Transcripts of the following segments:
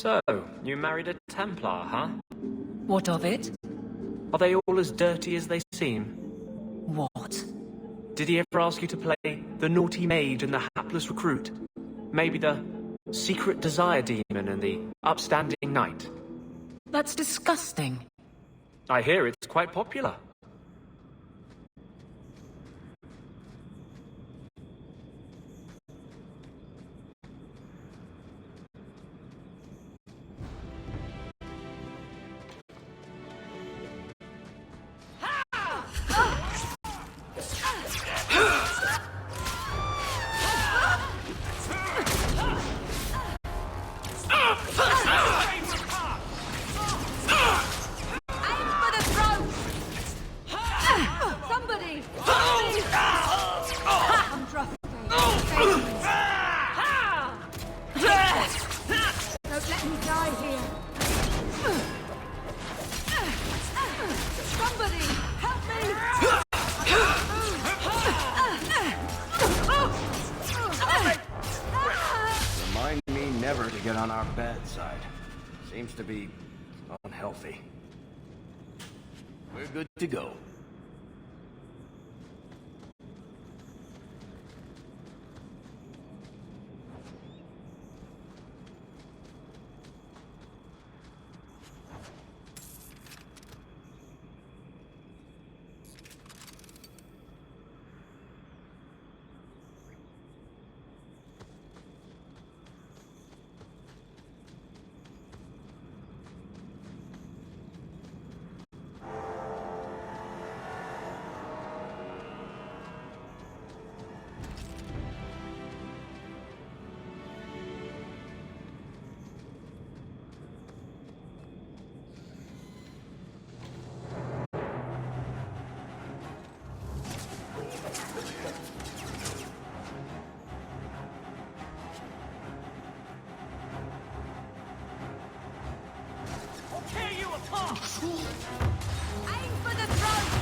So, you married a Templar, huh? What of it? Are they all as dirty as they seem? What? Did he ever ask you to play the naughty mage and the hapless recruit? Maybe the secret desire demon and the upstanding knight? That's disgusting. I hear it's quite popular. Never to get on our bad side. Seems to be unhealthy. We're good to go. Aim for the throat!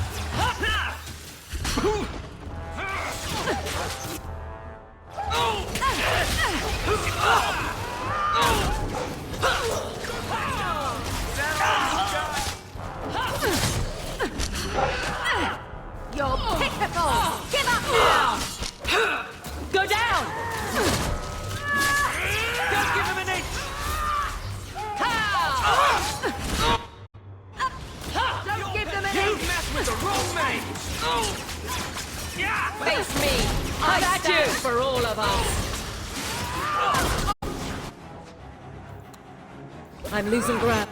You're pitiful! Give up now! Go down! Don't give him an inch! Don't give them an You inch! mess with the wrong mage! Face me! I stand for all of us! I'm losing ground.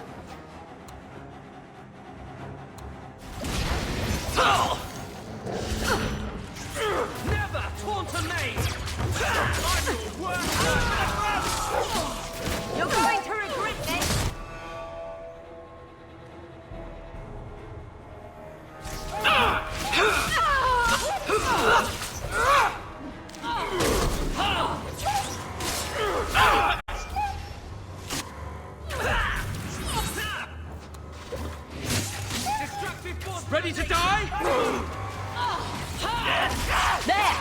Never taunt a mage! You're going to regret this! Ready to die? There!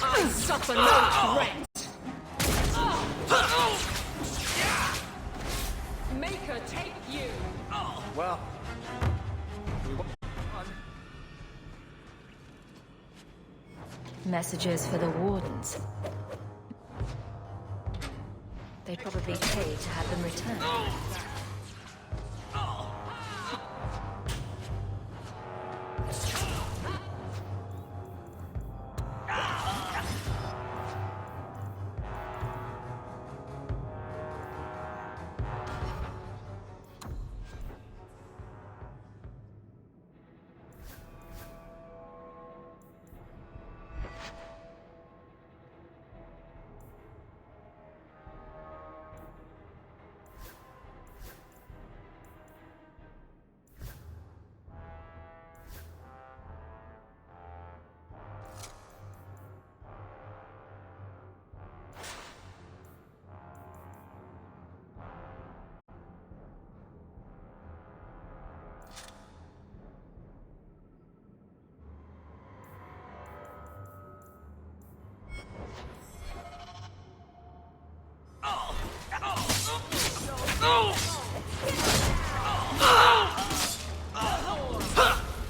I suffer no threat! Maker, take you! Well, Messages for the wardens. They'd probably pay to have them returned.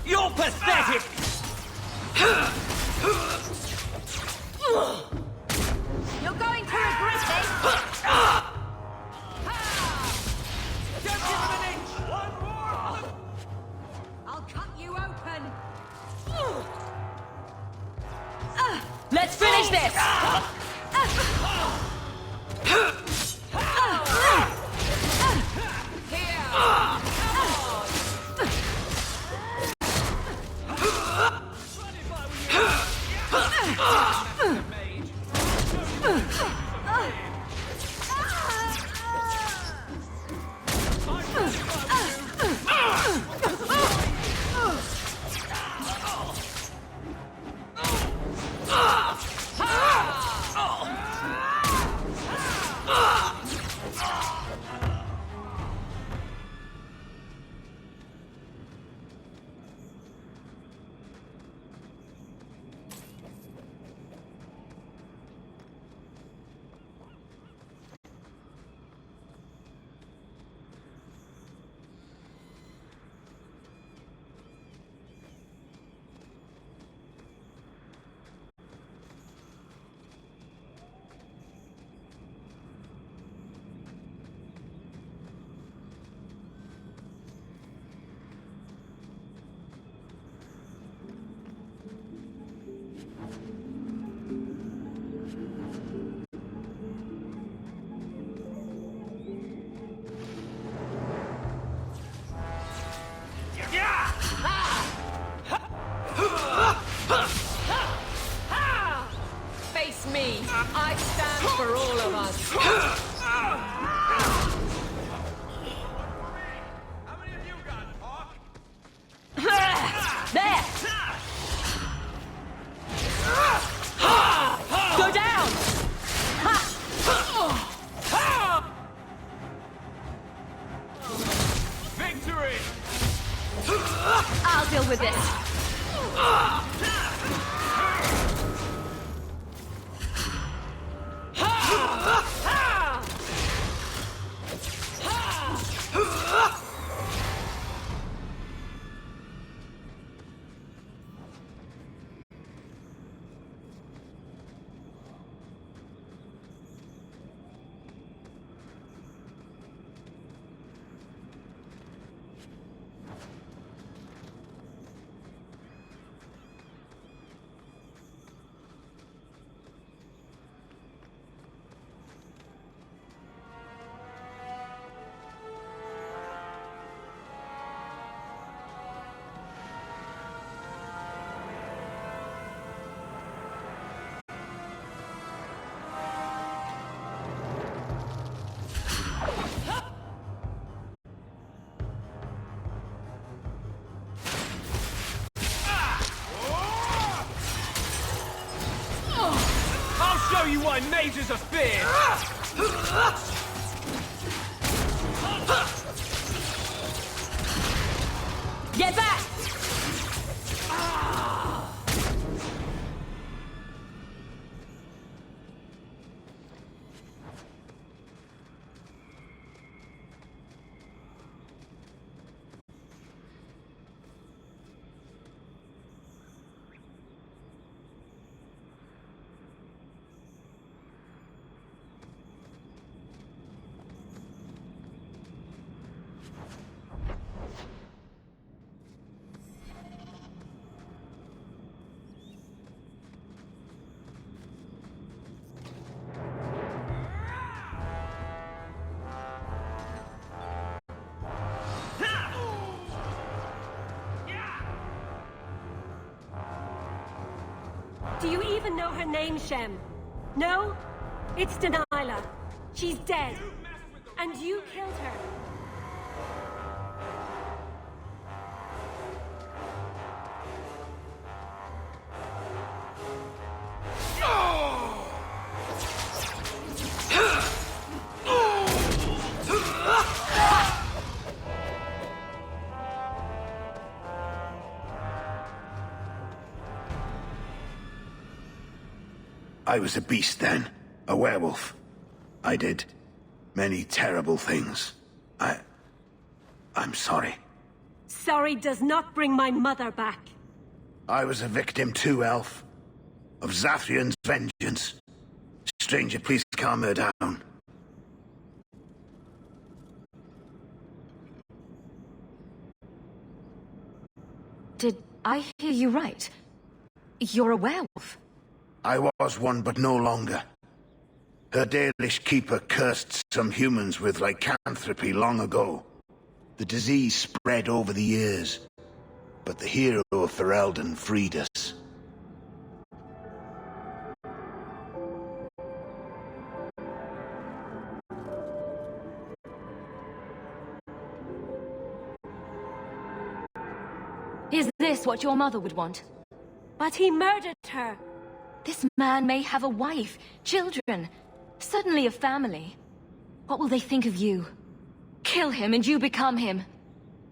You're pathetic! You're going to regret this! Don't give him an inch! One more! I'll cut you open! Let's finish this! Face me. I stand for all of us. How many of you got, Hawk? There! Go down! Victory! I'll deal with this. I'll show you why mages are feared! Get back! Do you even know her name, Shem? No? It's Delilah. She's dead. And you killed her. I was a beast then, a werewolf. I did many terrible things. I'm sorry. Sorry does not bring my mother back. I was a victim too, Elf. Of Zathrian's vengeance. Stranger, please calm her down. Did I hear you right? You're a werewolf? I was one, but no longer. Her Dalish keeper cursed some humans with lycanthropy long ago. The disease spread over the years, but the hero of Ferelden freed us. Is this what your mother would want? But he murdered her. This man may have a wife, children, suddenly a family. What will they think of you? Kill him and you become him.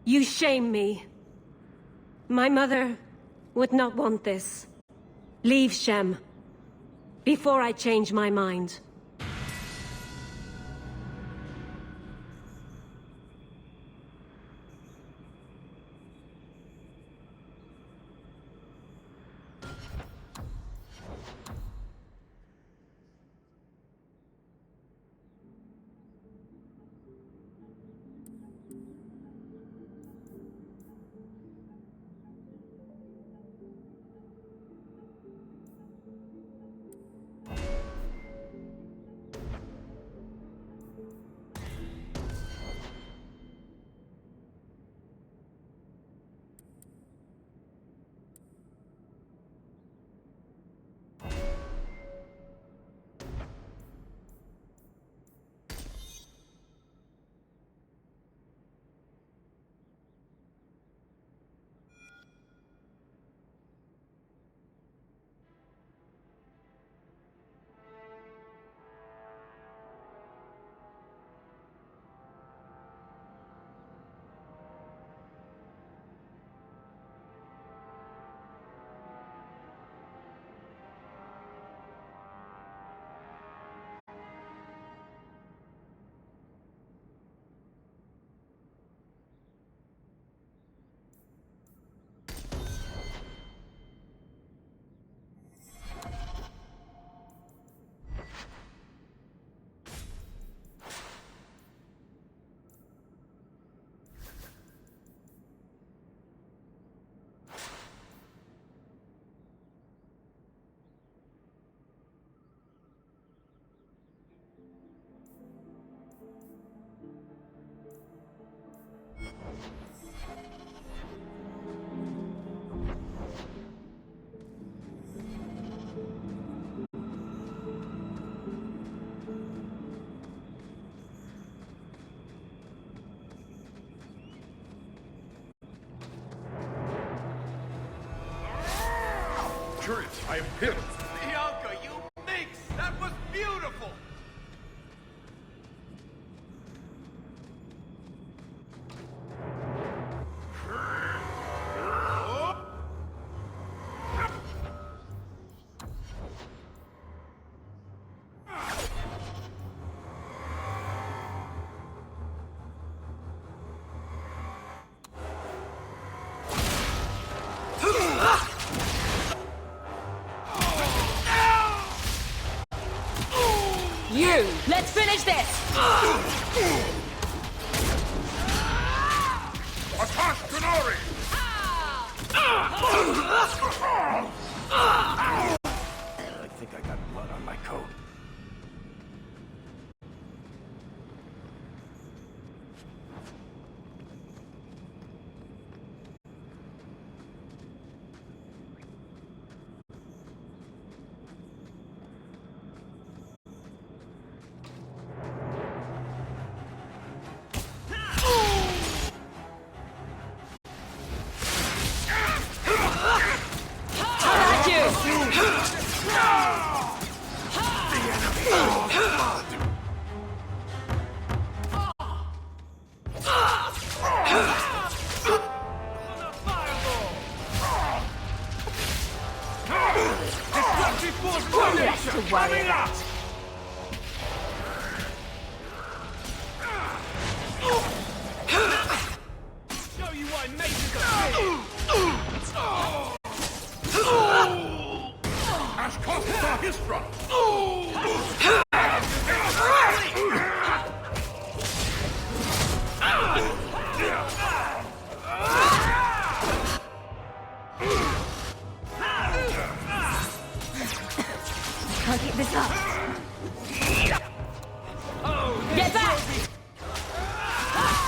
You shame me. My mother would not want this. Leave Shem. Before I change my mind. Curious, I am pissed. Bianca, you minx! That was beautiful! Let's finish this! Attack Denari! I think I got blood on my coat. How about you?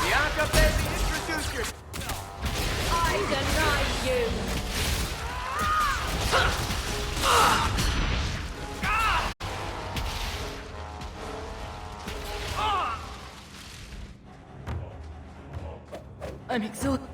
Bianca, baby, introduce yourself. I deny you. I'm exhausted.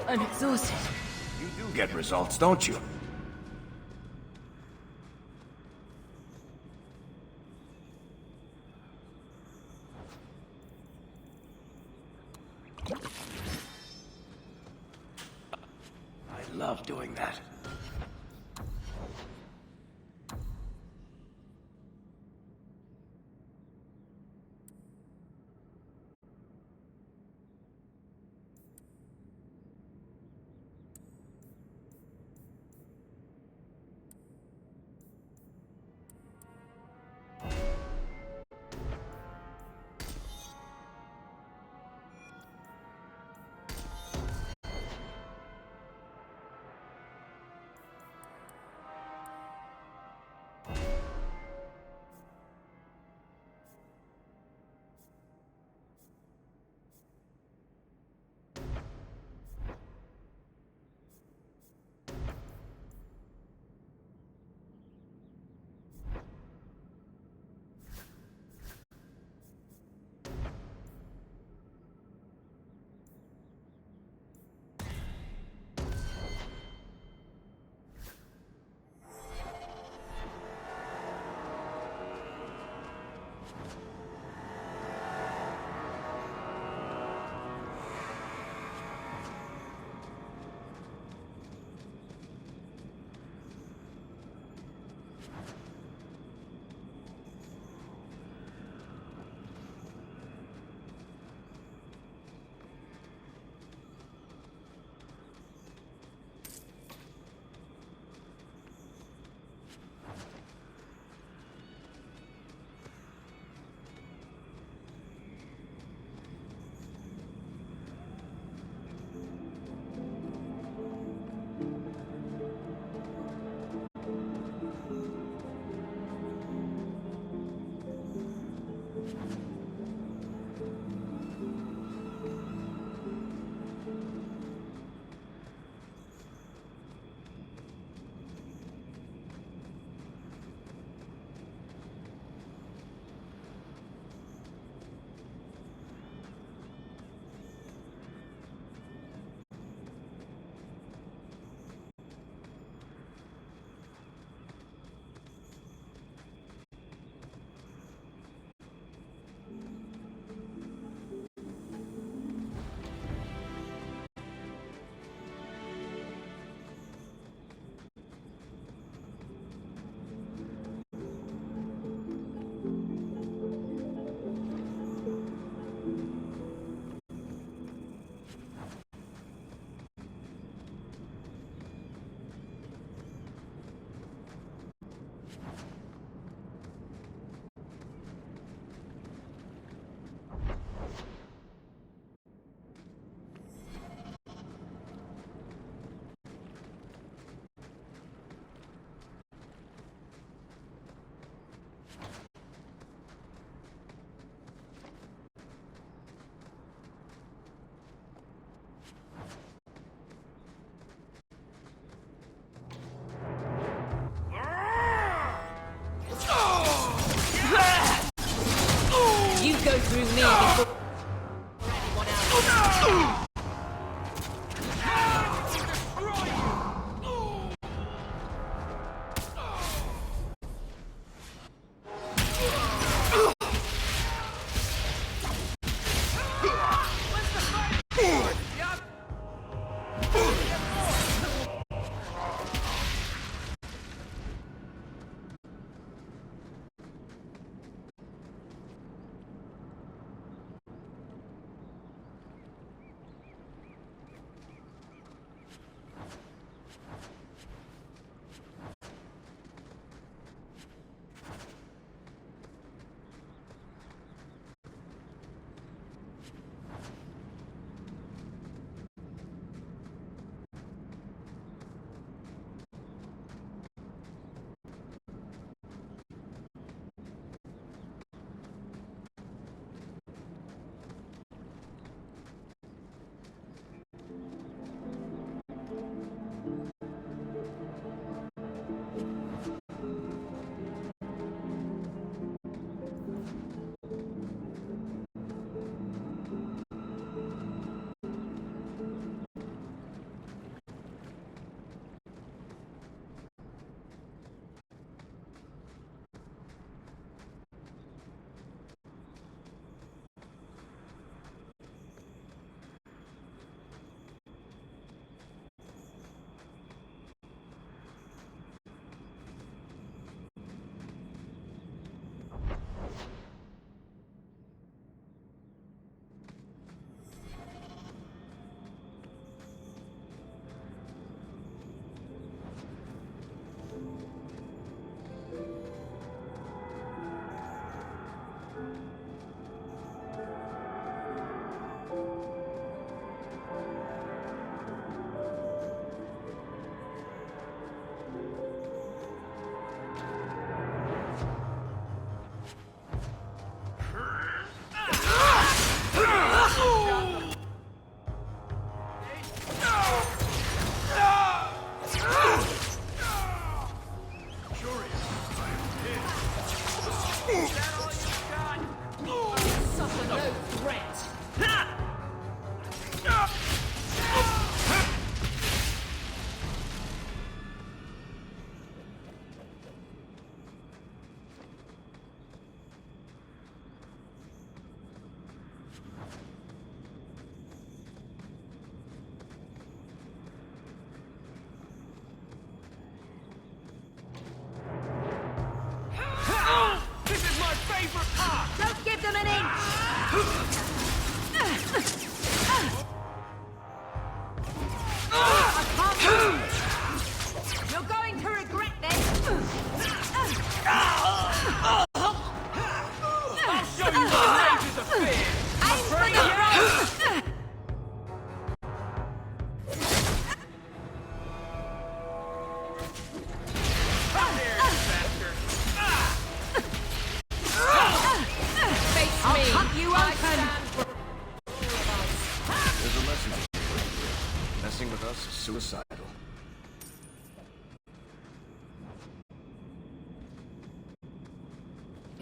I'm exhausted. You do get results, don't you? I love doing that.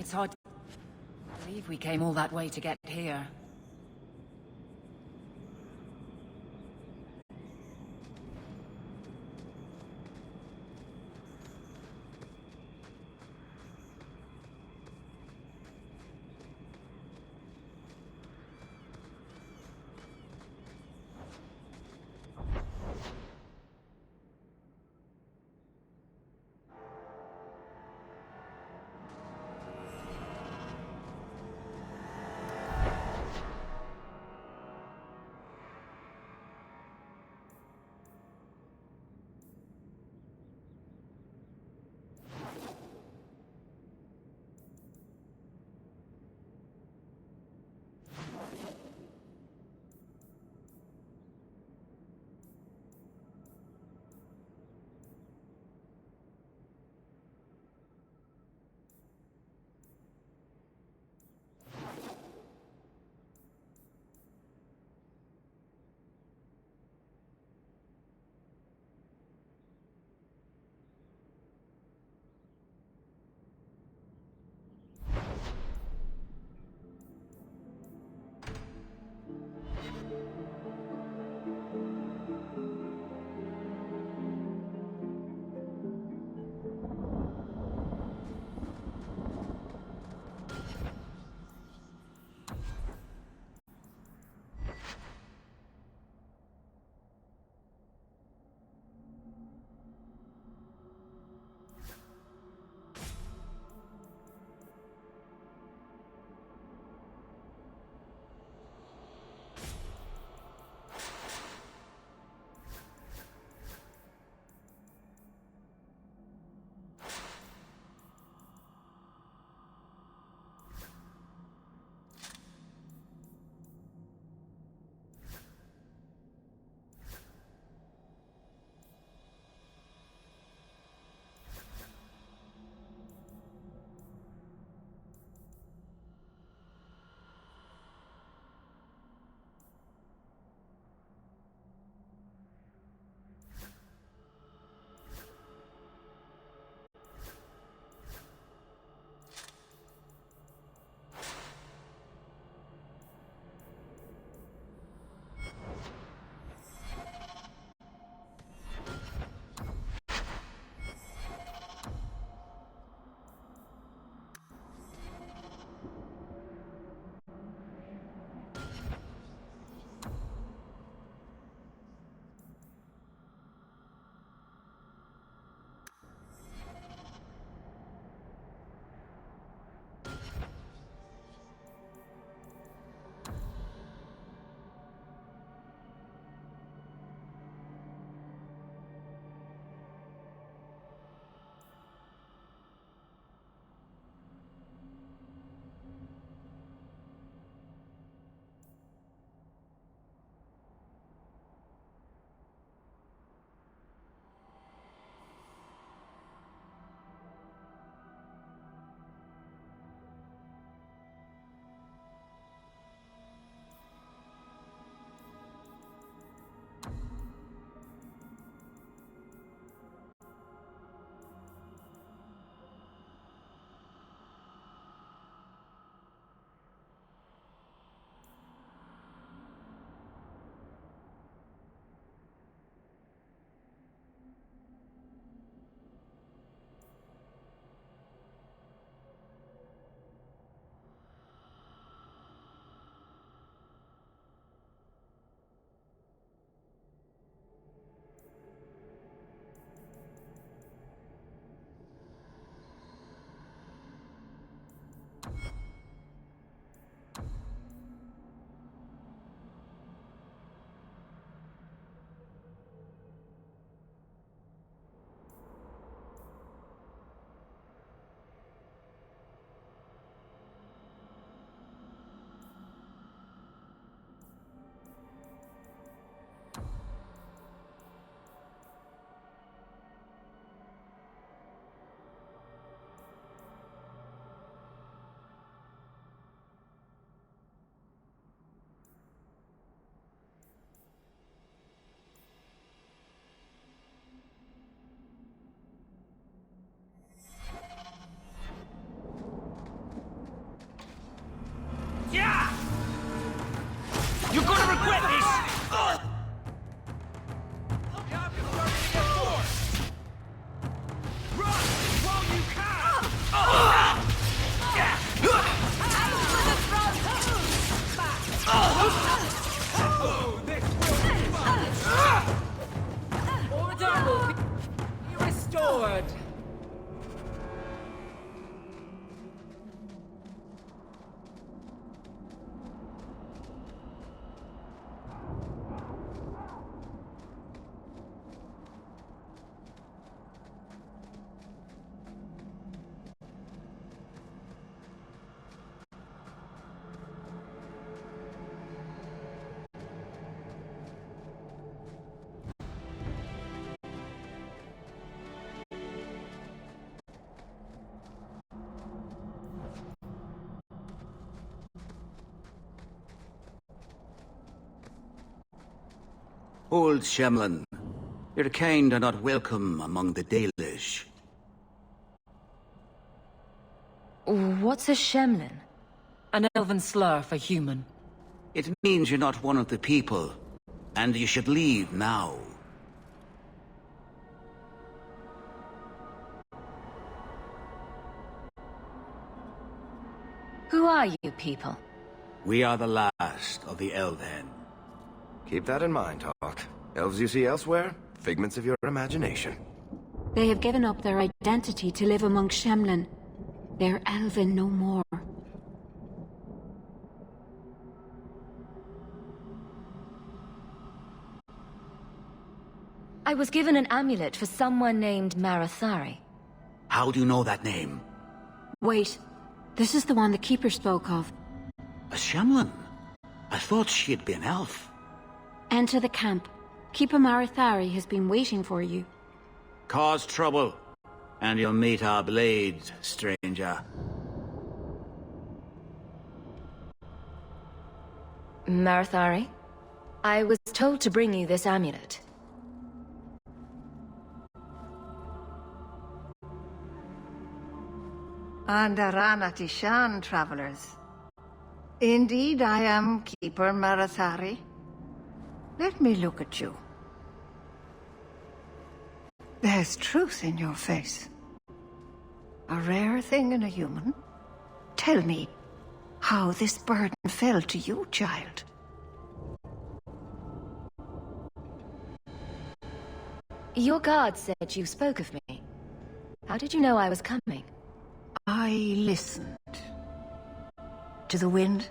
It's hard to believe we came all that way to get here. sword! Old Shemlin, your kind are not welcome among the Dalish. What's a Shemlin? An elven slur for human. It means you're not one of the people, and you should leave now. Who are you people? We are the last of the Elven. Keep that in mind, Hawk. Elves you see elsewhere, figments of your imagination. They have given up their identity to live among Shemlin. They're elven no more. I was given an amulet for someone named Marathari. How do you know that name? Wait, this is the one the Keeper spoke of. A Shemlin? I thought she had been elf. Enter the camp. Keeper Marathari has been waiting for you. Cause trouble, and you'll meet our blades, stranger. Marathari? I was told to bring you this amulet. Andaranatishan, travelers. Indeed, I am Keeper Marathari. Let me look at you. There's truth in your face. A rare thing in a human. Tell me how this burden fell to you, child. Your guard said you spoke of me. How did you know I was coming? I listened. To the wind,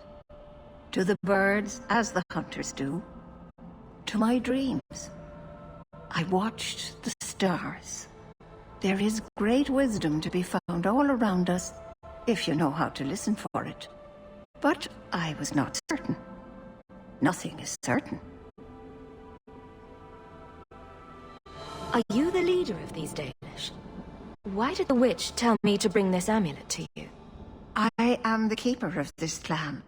to the birds, as the hunters do, to my dreams. I watched the stars. There is great wisdom to be found all around us, if you know how to listen for it. But I was not certain. Nothing is certain. Are you the leader of these Dalish? Why did the witch tell me to bring this amulet to you? I am the keeper of this clan.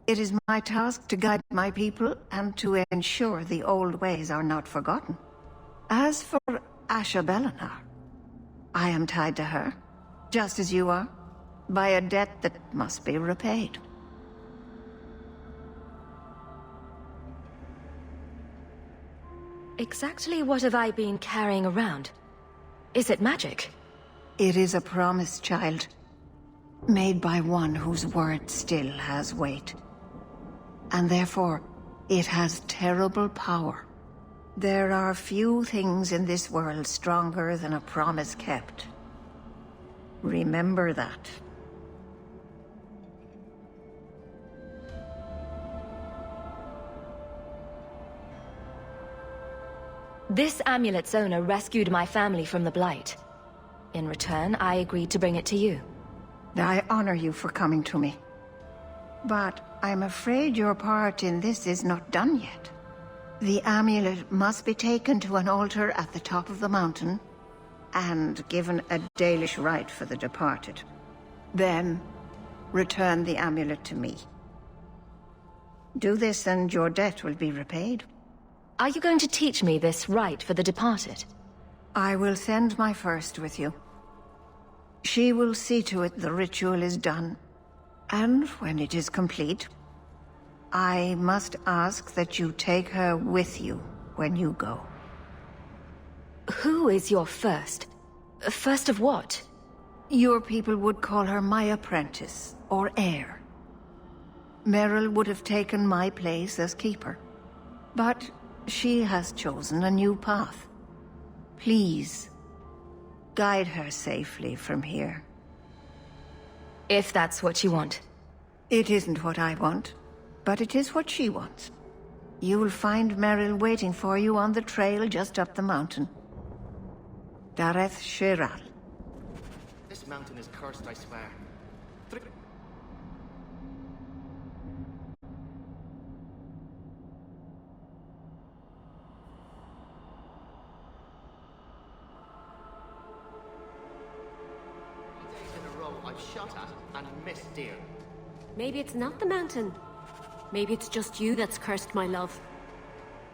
It is my task to guide my people and to ensure the old ways are not forgotten. As for Asha Belinar, I am tied to her, just as you are, by a debt that must be repaid. Exactly what have I been carrying around? Is it magic? It is a promise, child. Made by one whose word still has weight. And therefore, it has terrible power. There are few things in this world stronger than a promise kept. Remember that. This amulet's owner rescued my family from the Blight. In return, I agreed to bring it to you. I honor you for coming to me. But I'm afraid your part in this is not done yet. The amulet must be taken to an altar at the top of the mountain and given a Dalish rite for the departed. Then, return the amulet to me. Do this and your debt will be repaid. Are you going to teach me this rite for the departed? I will send my first with you. She will see to it the ritual is done. And when it is complete, I must ask that you take her with you when you go. Who is your first? First of what? Your people would call her my apprentice, or heir. Meryl would have taken my place as keeper. But she has chosen a new path. Please, guide her safely from here. If that's what you want. It isn't what I want, but it is what she wants. You'll find Meryl waiting for you on the trail just up the mountain. Dareth Shiral. This mountain is cursed, I swear. I've shot at and missed deer. Maybe it's not the mountain. Maybe it's just you that's cursed my love.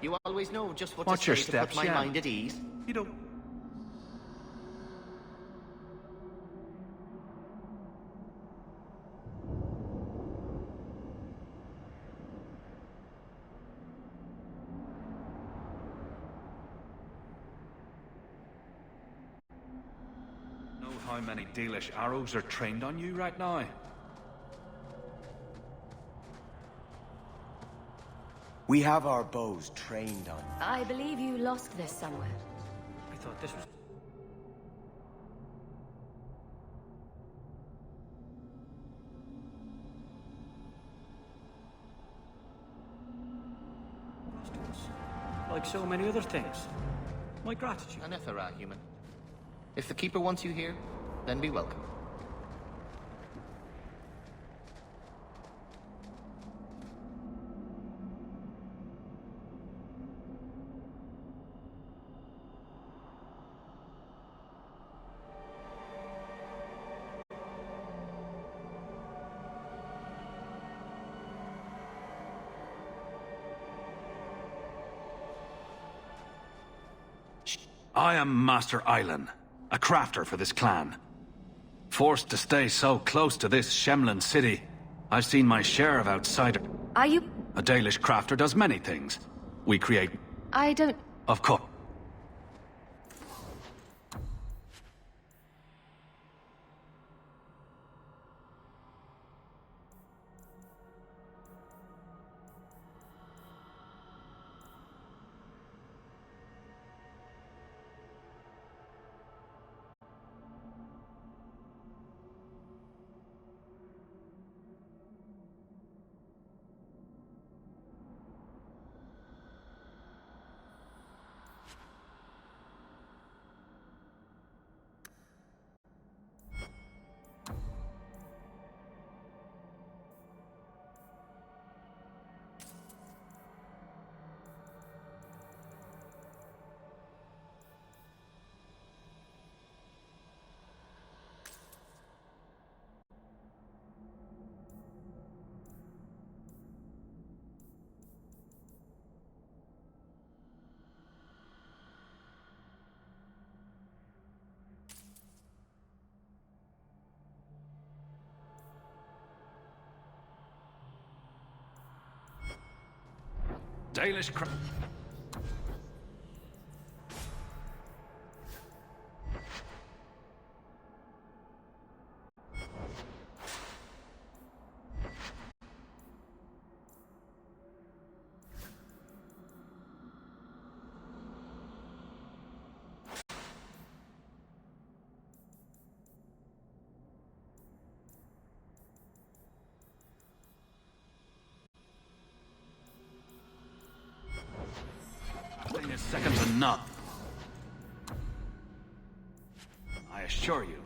You always know just what Watch to your say to steps, put my yeah. mind at ease. You don't... Know how many Dalish arrows are trained on you right now? We have our bows trained on. I believe you lost this somewhere. I thought this was... Like so many other things. My gratitude. An Ethera, human. If the Keeper wants you here, then be welcome. I am Master Islan, a crafter for this clan. Forced to stay so close to this Shemlin city, I've seen my share of outsiders. Are you... A Dalish crafter does many things. We create... I don't... Of course. Dalish craft... Thing is second to none. I assure you.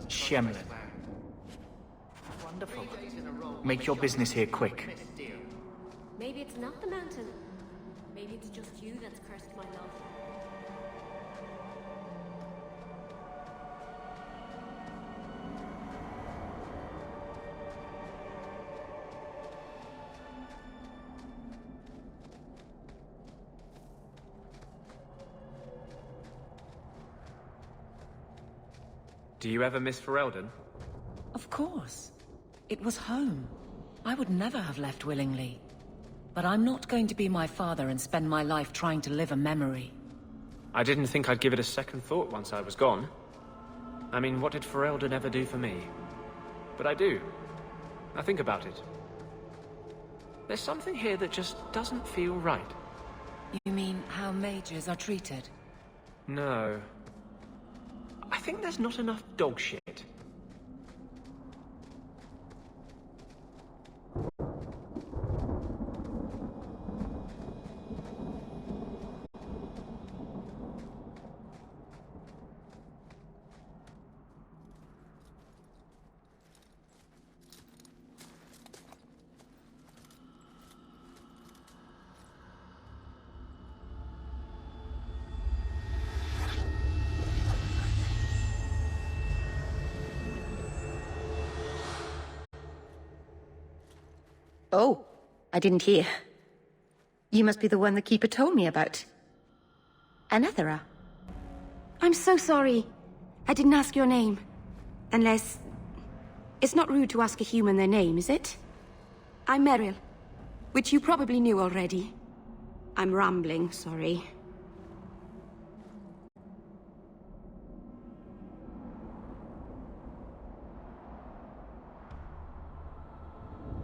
Shemlin. Wonderful. Make your business here quick. Maybe it's not the mountain. Maybe it's just you that's cursed my love. Do you ever miss Ferelden? Of course. It was home. I would never have left willingly. But I'm not going to be my father and spend my life trying to live a memory. I didn't think I'd give it a second thought once I was gone. I mean, what did Fryeja ever do for me? But I do. I think about it. There's something here that just doesn't feel right. You mean how mages are treated? No. I think there's not enough dog shit. Oh, I didn't hear. You must be the one the Keeper told me about. Anethera. I'm so sorry. I didn't ask your name. Unless... It's not rude to ask a human their name, is it? I'm Meryl, which you probably knew already. I'm rambling, sorry.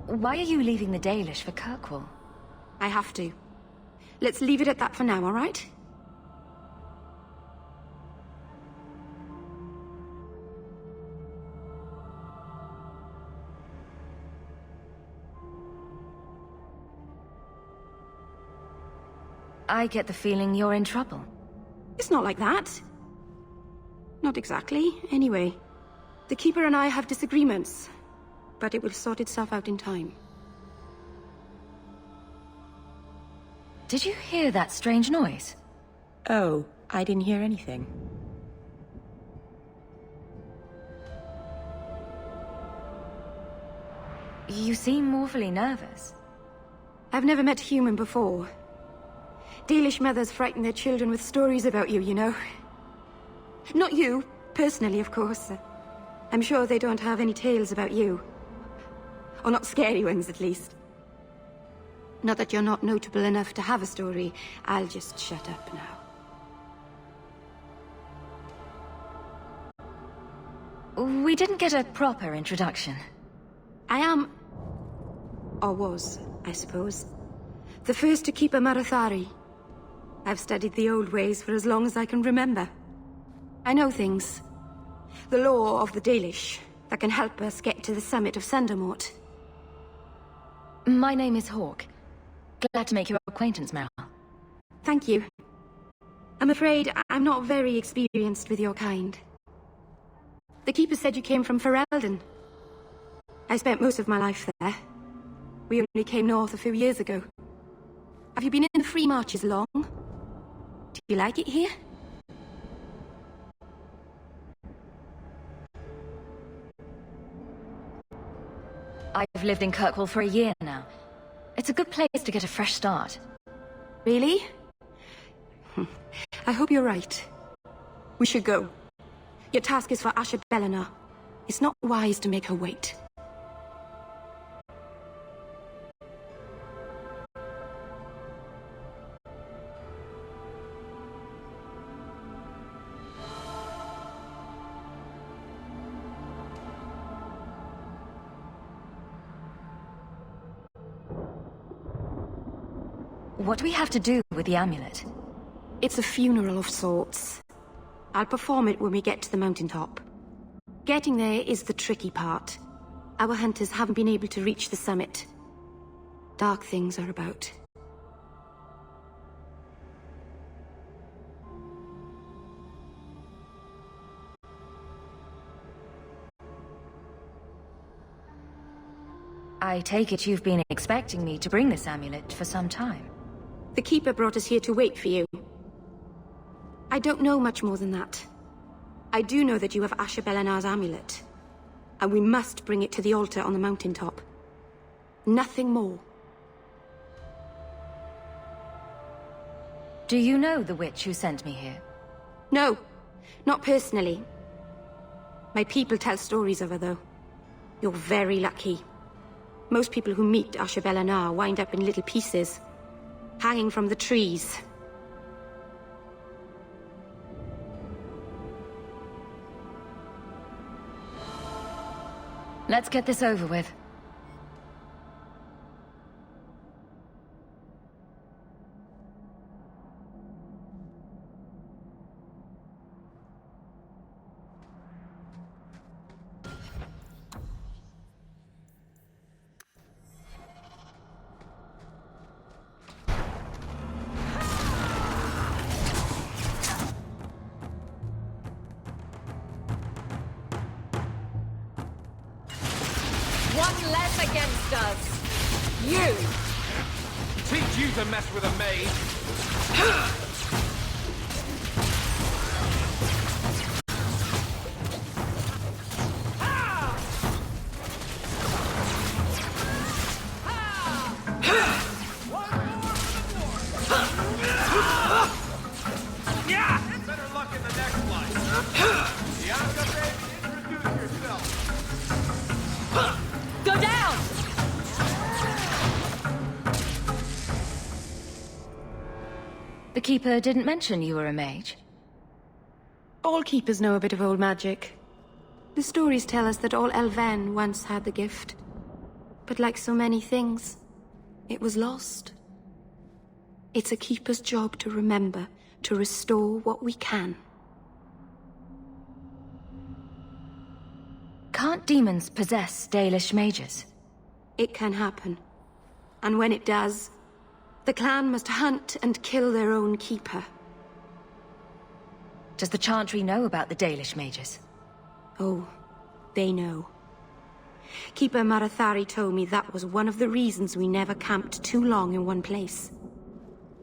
Why are you leaving the Dalish for Kirkwall? I have to. Let's leave it at that for now, all right? I get the feeling you're in trouble. It's not like that. Not exactly, anyway. The Keeper and I have disagreements, but it will sort itself out in time. Did you hear that strange noise? Oh, I didn't hear anything. You seem awfully nervous. I've never met a human before. Dalish mothers frighten their children with stories about you, you know. Not you, personally, of course. I'm sure they don't have any tales about you. Or not scary ones, at least. Not that you're not notable enough to have a story. I'll just shut up now. We didn't get a proper introduction. I am... or was, I suppose. The first to keep a Marathari. I've studied the old ways for as long as I can remember. I know things. The law of the Dalish that can help us get to the summit of Sandamort. My name is Hawk. Glad to make your acquaintance, Meryl. Thank you. I'm afraid I'm not very experienced with your kind. The Keeper said you came from Ferelden. I spent most of my life there. We only came north a few years ago. Have you been in the Free Marches long? Do you like it here? I've lived in Kirkwall for a year now. It's a good place to get a fresh start. Really? I hope you're right. We should go. Your task is for Asher Bellinar. It's not wise to make her wait. What do we have to do with the amulet? It's a funeral of sorts. I'll perform it when we get to the mountaintop. Getting there is the tricky part. Our hunters haven't been able to reach the summit. Dark things are about. I take it you've been expecting me to bring this amulet for some time. The Keeper brought us here to wait for you. I don't know much more than that. I do know that you have Asher Bellinar's amulet, and we must bring it to the altar on the mountaintop. Nothing more. Do you know the witch who sent me here? No, not personally. My people tell stories of her, though. You're very lucky. Most people who meet Ashabella now wind up in little pieces, hanging from the trees. Let's get this over with. One less against us. You! Teach you to mess with a mage! Better luck in the next one. Bianca, baby, introduce yourself. Go down! The Keeper didn't mention you were a mage. All keepers know a bit of old magic. The stories tell us that all Elven once had the gift. But like so many things, it was lost. It's a keeper's job to remember, to restore what we can. Can't demons possess Dalish mages? It can happen. And when it does, the clan must hunt and kill their own keeper. Does the Chantry know about the Dalish mages? Oh, they know. Keeper Marathari told me that was one of the reasons we never camped too long in one place.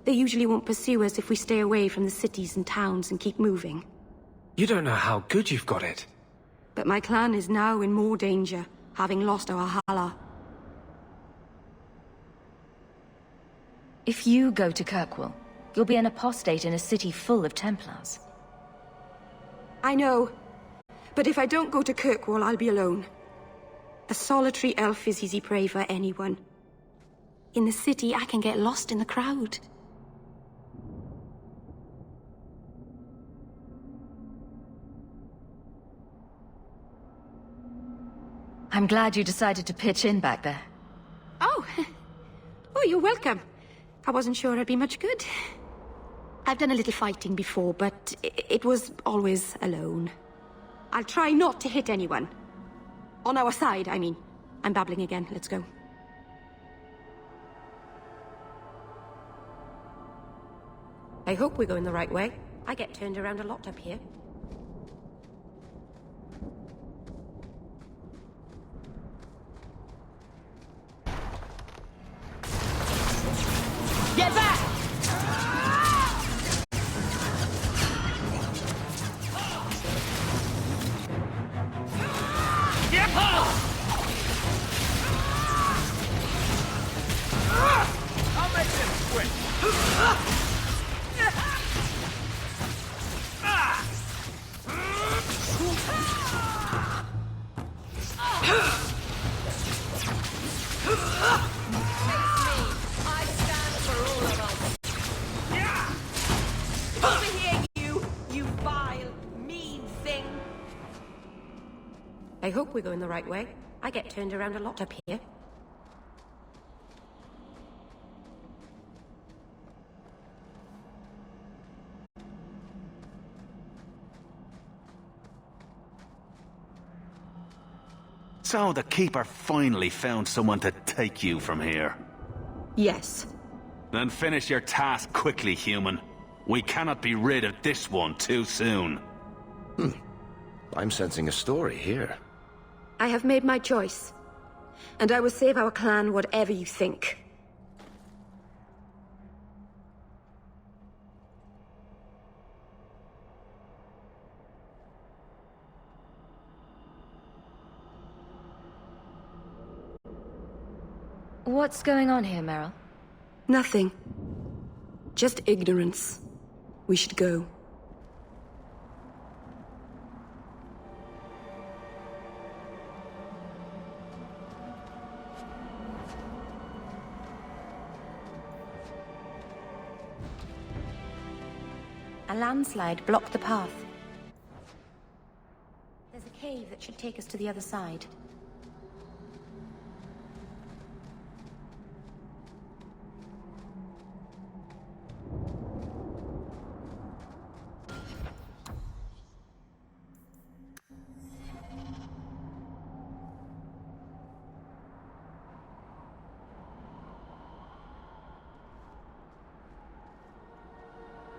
They usually won't pursue us if we stay away from the cities and towns and keep moving. You don't know how good you've got it. But my clan is now in more danger, having lost our Hala. If you go to Kirkwall, you'll be an apostate in a city full of Templars. I know. But if I don't go to Kirkwall, I'll be alone. A solitary elf is easy prey for anyone. In the city, I can get lost in the crowd. I'm glad you decided to pitch in back there. Oh! Oh, you're welcome. I wasn't sure I'd be much good. I've done a little fighting before, but it was always alone. I'll try not to hit anyone. On our side, I mean. I'm babbling again. Let's go. I hope we're going the right way. I get turned around a lot up here. Get back! I'll make this quick. I stand for all of us. Over here, you vile, mean thing. I hope we're going the right way. I get turned around a lot up here. So the Keeper finally found someone to take you from here. Yes. Then finish your task quickly, human. We cannot be rid of this one too soon. I'm sensing a story here. I have made my choice. And I will save our clan whatever you think. What's going on here, Meryl? Nothing. Just ignorance. We should go. A landslide blocked the path. There's a cave that should take us to the other side.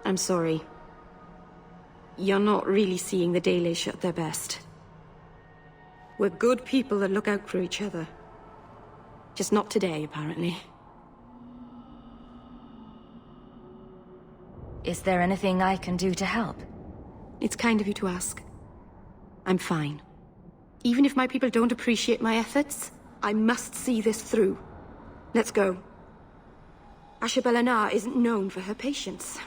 I'm sorry. You're not really seeing the Dalish at their best. We're good people that look out for each other. Just not today, apparently. Is there anything I can do to help? It's kind of you to ask. I'm fine. Even if my people don't appreciate my efforts, I must see this through. Let's go. Ashabelanar isn't known for her patience.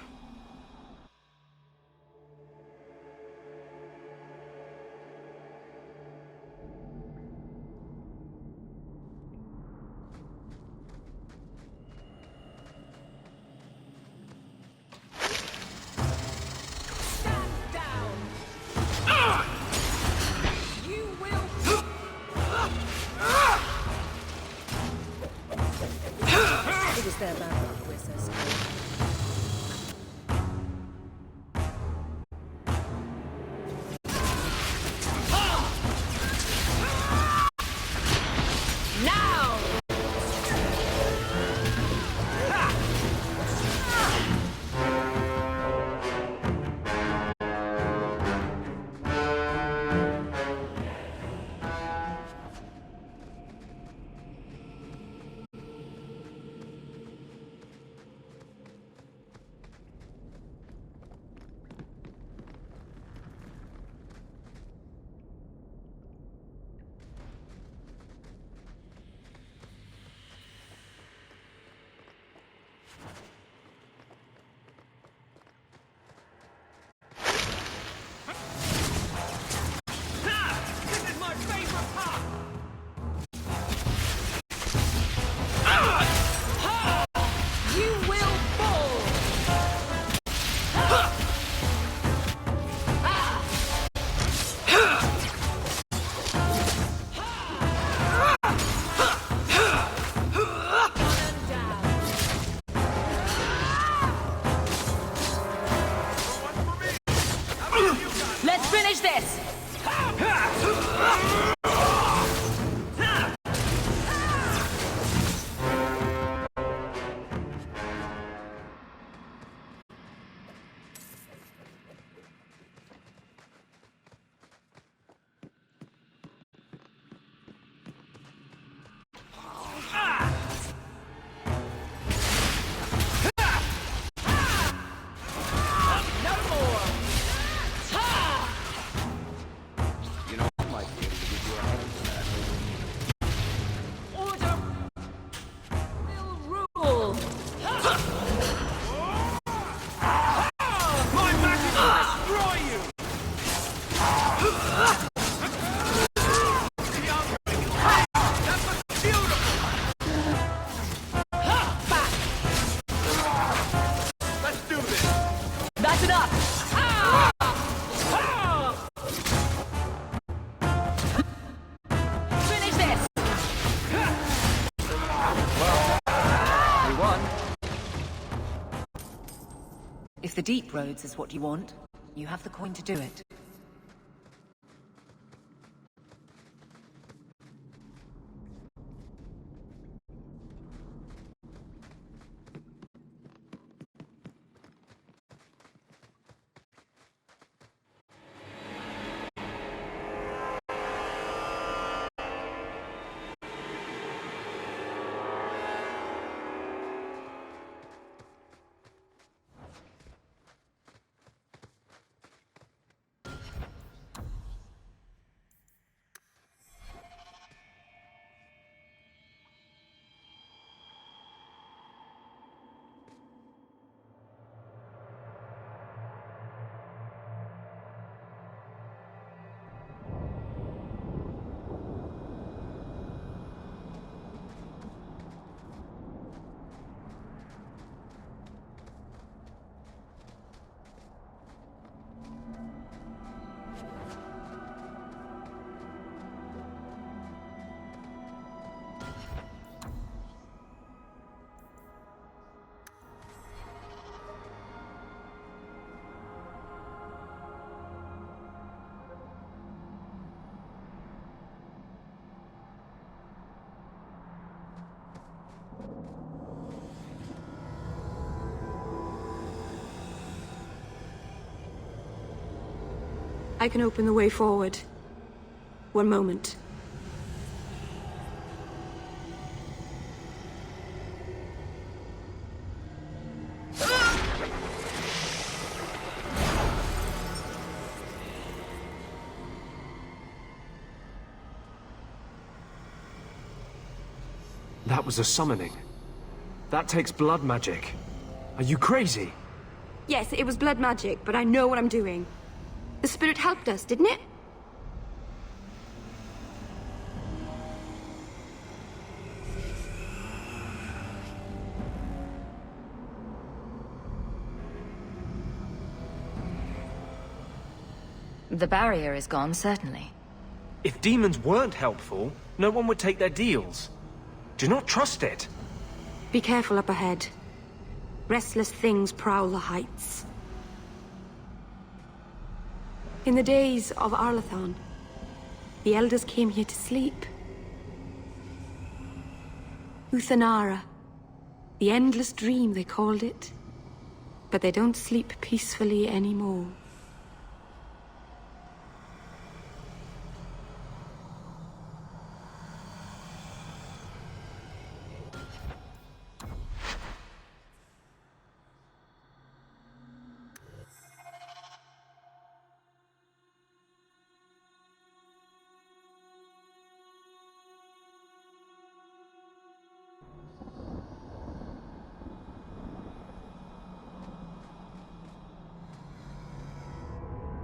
It was their bad luck, we're so sorry. Now! Let's finish this! You know, I might be able to give you a hand for that. Order will rule! My magic will destroy you! That looks beautiful! Let's do this! That's enough! Finish this! We won. If the deep roads is what you want, you have the coin to do it. I can open the way forward. One moment. That was a summoning. That takes blood magic. Are you crazy? Yes, it was blood magic, but I know what I'm doing. The spirit helped us, didn't it? The barrier is gone, certainly. If demons weren't helpful, no one would take their deals. Do not trust it. Be careful up ahead. Restless things prowl the heights. In the days of Arlathon, the elders came here to sleep. Uthanara. The endless dream, they called it. But they don't sleep peacefully anymore.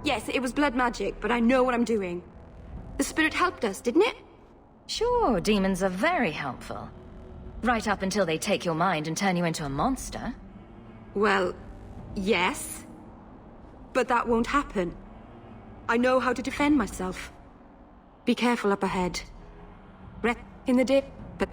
Yes, it was blood magic, but I know what I'm doing. The spirit helped us, didn't it? Sure, demons are very helpful. Right up until they take your mind and turn you into a monster. Well, yes. But that won't happen. I know how to defend myself. Be careful up ahead. In the day, but...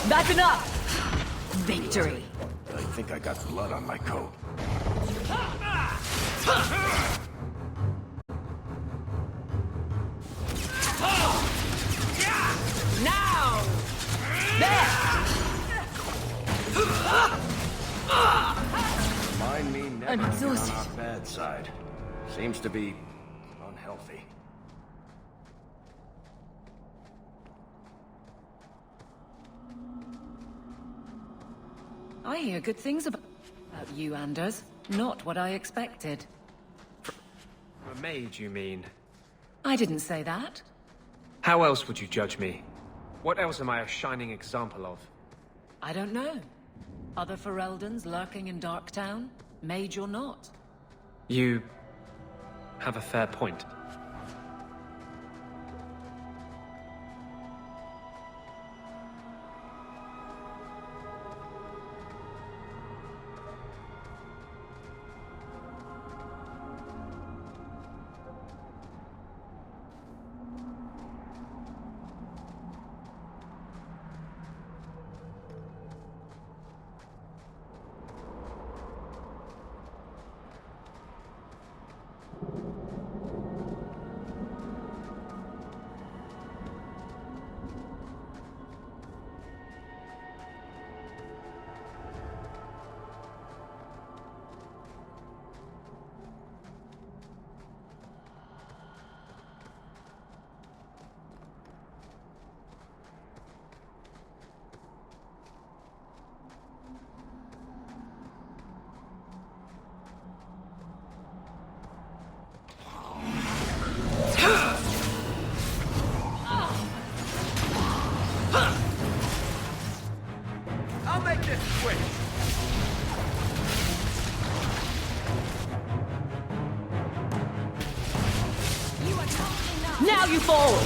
That's enough! Victory. I think I got blood on my coat. Now! There! Remind me never I'm to get exhausted. on our bad side. Seems to be unhealthy. I hear good things about you, Anders. Not what I expected. A mage, you mean? I didn't say that. How else would you judge me? What else am I a shining example of? I don't know. Other Fereldans lurking in Darktown? Mage or not? You have a fair point. Now you fall!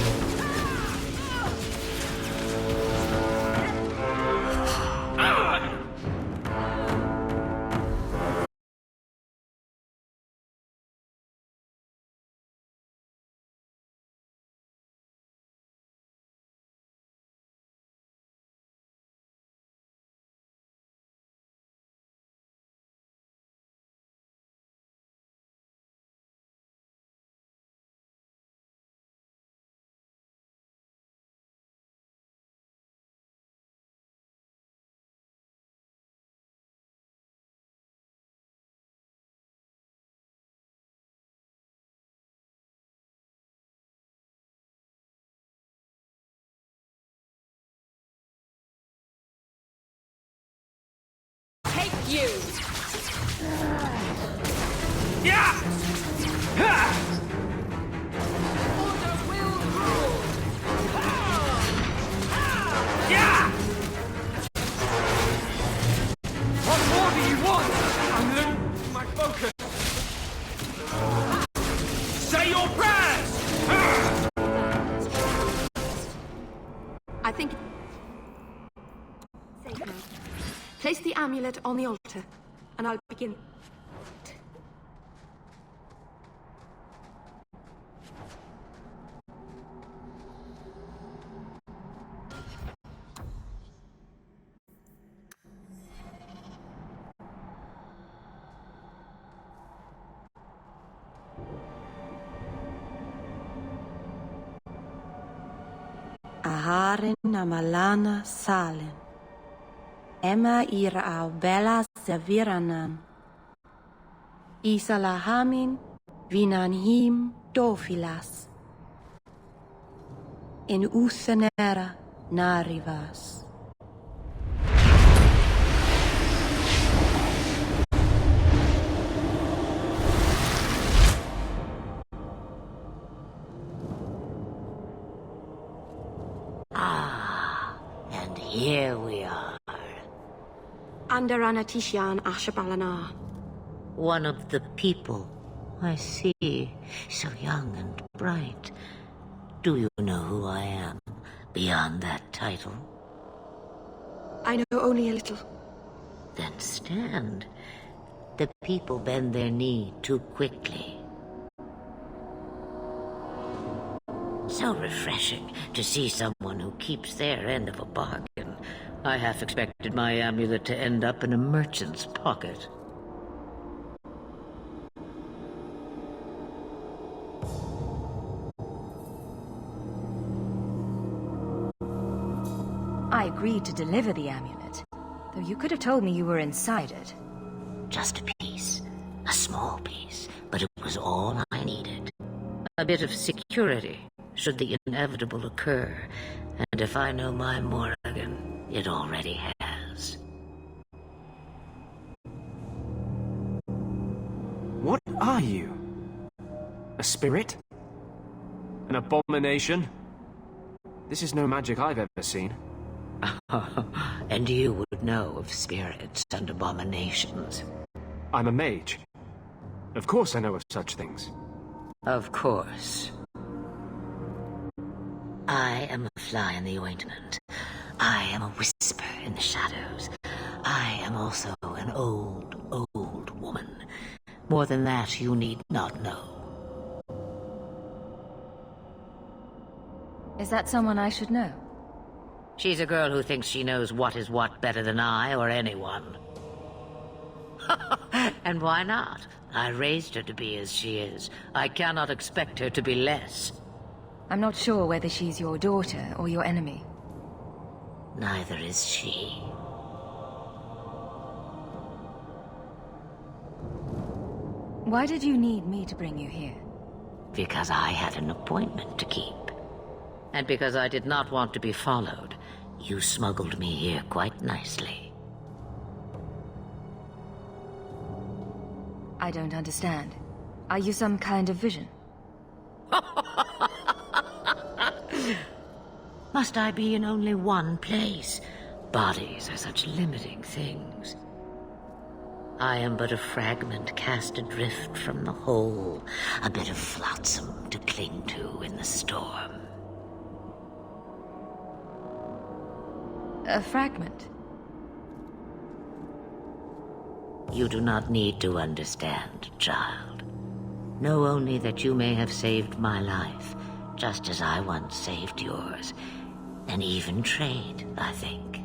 Take you! Yeah! Order will rule! Yeah! What more do you want? I'm losing my focus. Say your prayers! I think... Safe now. Place the amulet on the altar, and I'll begin. Aharin amalana salen. Emma ira au bella seviranan. Isalahamin vinanhim dofilas. In usenera narivas. And here we are. Anderana Tishan Ashabalana. One of the people. I see. So young and bright. Do you know who I am, beyond that title? I know only a little. Then stand. The people bend their knee too quickly. So refreshing to see someone who keeps their end of a bargain. I half expected my amulet to end up in a merchant's pocket. I agreed to deliver the amulet, though you could have told me you were inside it. Just a piece. A small piece, but it was all I needed. A bit of security, should the inevitable occur. And if I know my Morrigan, it already has. What are you? A spirit? An abomination? This is no magic I've ever seen. And you would know of spirits and abominations. I'm a mage. Of course I know of such things. Of course. I am a fly in the ointment. I am a whisper in the shadows. I am also an old, old woman. More than that, you need not know. Is that someone I should know? She's a girl who thinks she knows what is what better than I or anyone. And why not? I raised her to be as she is. I cannot expect her to be less. I'm not sure whether she's your daughter or your enemy. Neither is she. Why did you need me to bring you here? Because I had an appointment to keep. And because I did not want to be followed, you smuggled me here quite nicely. I don't understand. Are you some kind of vision? Must I be in only one place? Bodies are such limiting things. I am but a fragment cast adrift from the whole, a bit of flotsam to cling to in the storm. A fragment? You do not need to understand, child. Know only that you may have saved my life, just as I once saved yours. An even trade, I think.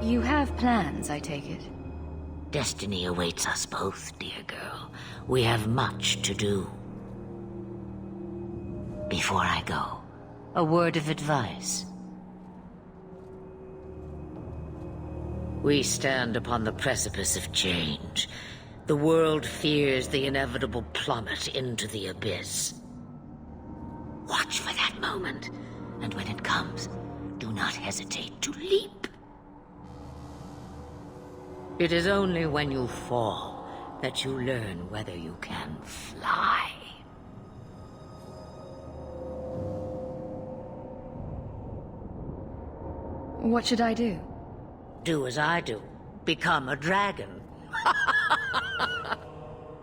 You have plans, I take it? Destiny awaits us both, dear girl. We have much to do. Before I go, a word of advice. We stand upon the precipice of change. The world fears the inevitable plummet into the abyss. Watch for that moment, and when it comes, do not hesitate to leap. It is only when you fall that you learn whether you can fly. What should I do? Do as I do. Become a dragon.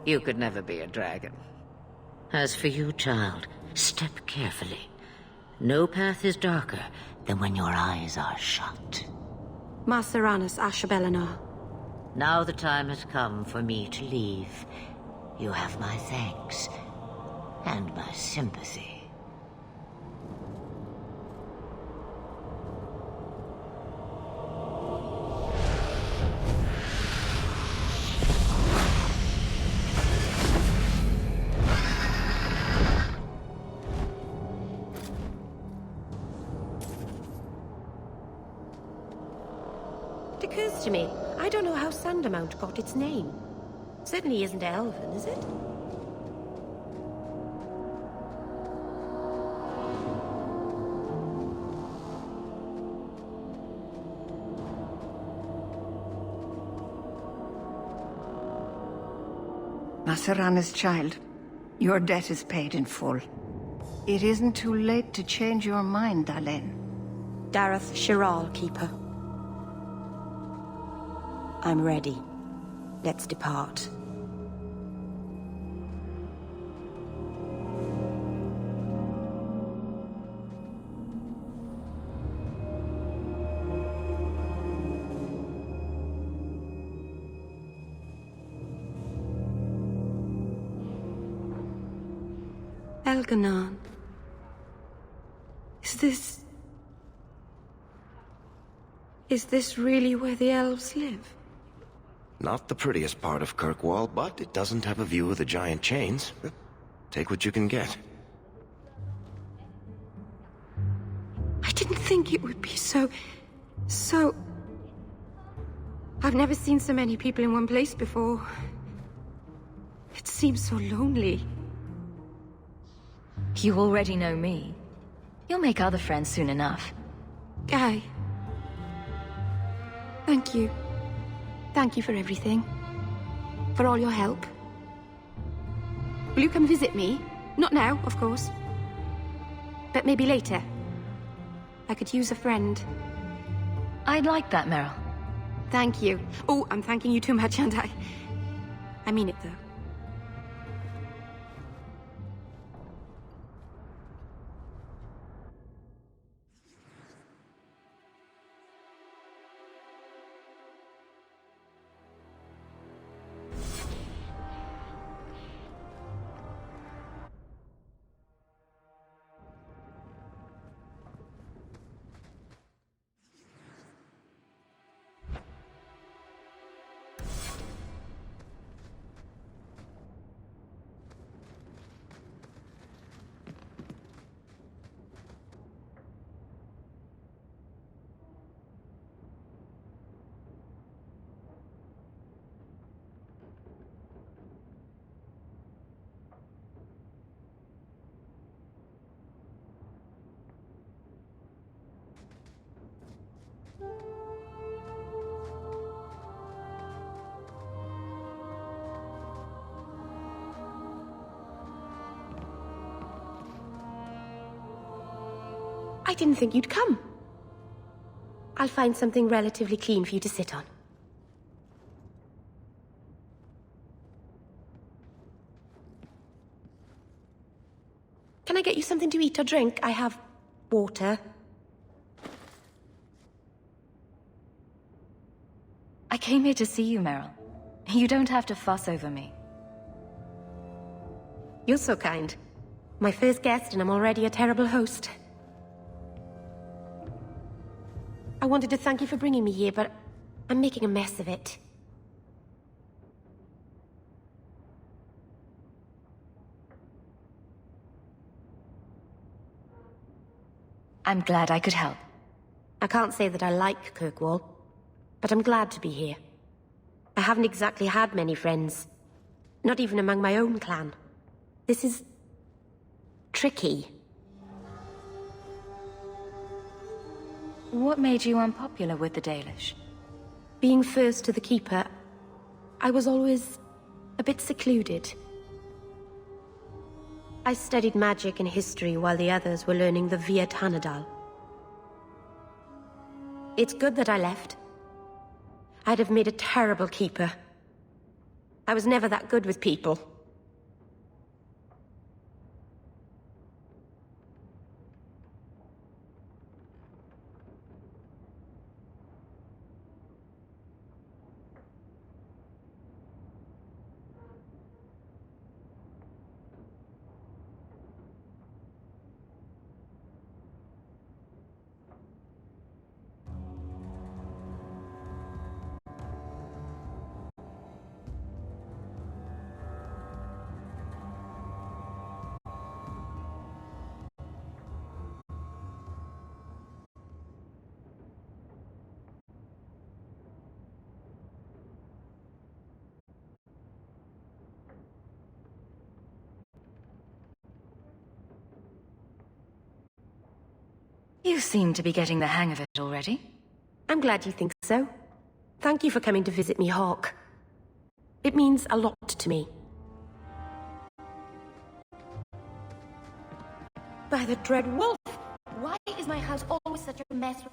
You could never be a dragon. As for you, child, step carefully. No path is darker than when your eyes are shut. Maceranus Ashabelinar. Now the time has come for me to leave. You have my thanks and my sympathy. It occurs to me, I don't know how Sandamount got its name. Certainly isn't elven, is it? Macerana's child, your debt is paid in full. It isn't too late to change your mind, Dalen. Dareth Shiral, Keeper. I'm ready. Let's depart. Elganon. Is this really where the elves live? Not the prettiest part of Kirkwall, but it doesn't have a view of the giant chains. Take what you can get. I didn't think it would be so... I've never seen so many people in one place before. It seems so lonely. You already know me. You'll make other friends soon enough. Guy. Thank you. Thank you for everything. For all your help. Will you come visit me? Not now, of course. But maybe later. I could use a friend. I'd like that, Meryl. Thank you. Oh, I'm thanking you too much, aren't I? I mean it, though. I didn't think you'd come. I'll find something relatively clean for you to sit on. Can I get you something to eat or drink? I have water. I came here to see you, Meryl. You don't have to fuss over me. You're so kind. My first guest, and I'm already a terrible host. I wanted to thank you for bringing me here, but I'm making a mess of it. I'm glad I could help. I can't say that I like Kirkwall, but I'm glad to be here. I haven't exactly had many friends. Not even among my own clan. This is... tricky. What made you unpopular with the Dalish? Being first to the Keeper, I was always a bit secluded. I studied magic and history while the others were learning the Via Tanadal. It's good that I left. I'd have made a terrible Keeper. I was never that good with people. You seem to be getting the hang of it already. I'm glad you think so. Thank you for coming to visit me, Hawk. It means a lot to me. By the dread wolf! Why is my house always such a mess?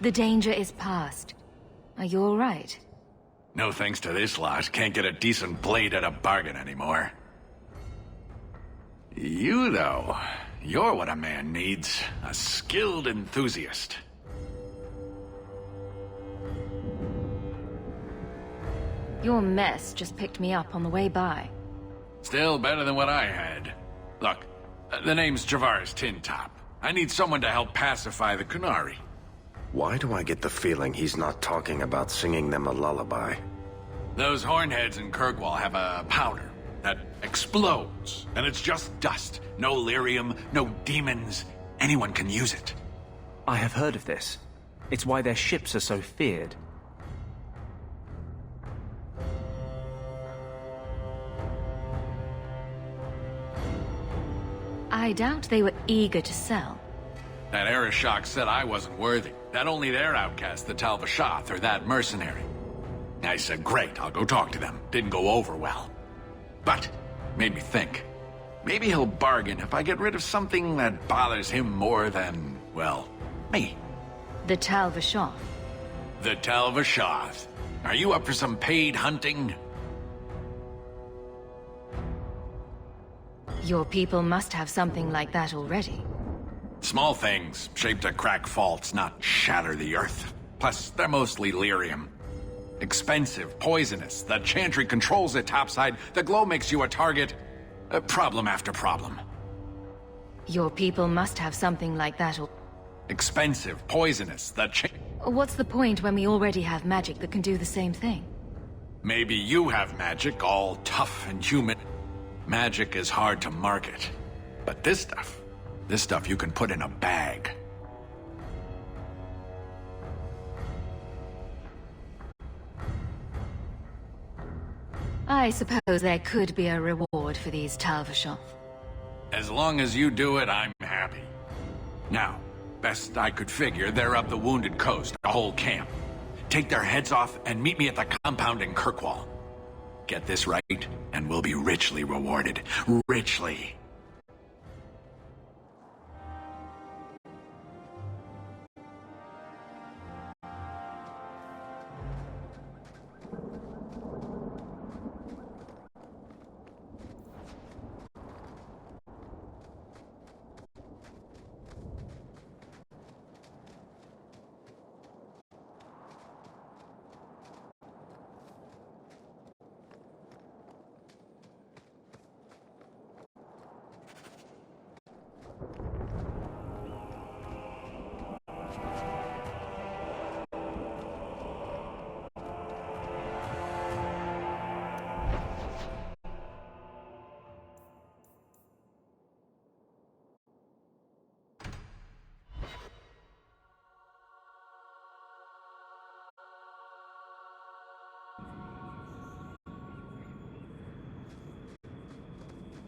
The danger is past. Are you all right? No thanks to this lot, can't get a decent blade at a bargain anymore. You, though, you're what a man needs. A skilled enthusiast. Your mess just picked me up on the way by. Still better than what I had. Look, the name's Javar's Tin Top. I need someone to help pacify the Kunari. Why do I get the feeling he's not talking about singing them a lullaby? Those hornheads in Kirkwall have a powder that explodes, and it's just dust. No lyrium, no demons. Anyone can use it. I have heard of this. It's why their ships are so feared. I doubt they were eager to sell. That Arishok said I wasn't worthy. That only their outcast, the Talvashoth, or that mercenary. I said, great, I'll go talk to them. Didn't go over well. But, made me think. Maybe he'll bargain if I get rid of something that bothers him more than, well, me. The Talvashoth. The Talvashoth. Are you up for some paid hunting? Your people must have something like that already. Small things, shaped to crack faults, not shatter the earth. Plus, they're mostly lyrium. Expensive, poisonous. The Chantry controls it topside. The glow makes you a target. Problem after problem. Your people must have something like that Expensive, poisonous. What's the point when we already have magic that can do the same thing? Maybe you have magic, all tough and human. Magic is hard to market. But this stuff you can put in a bag. I suppose there could be a reward for these Talvashoth. As long as you do it, I'm happy. Now, best I could figure, they're up the Wounded Coast, a whole camp. Take their heads off and meet me at the compound in Kirkwall. Get this right, and we'll be richly rewarded. Richly.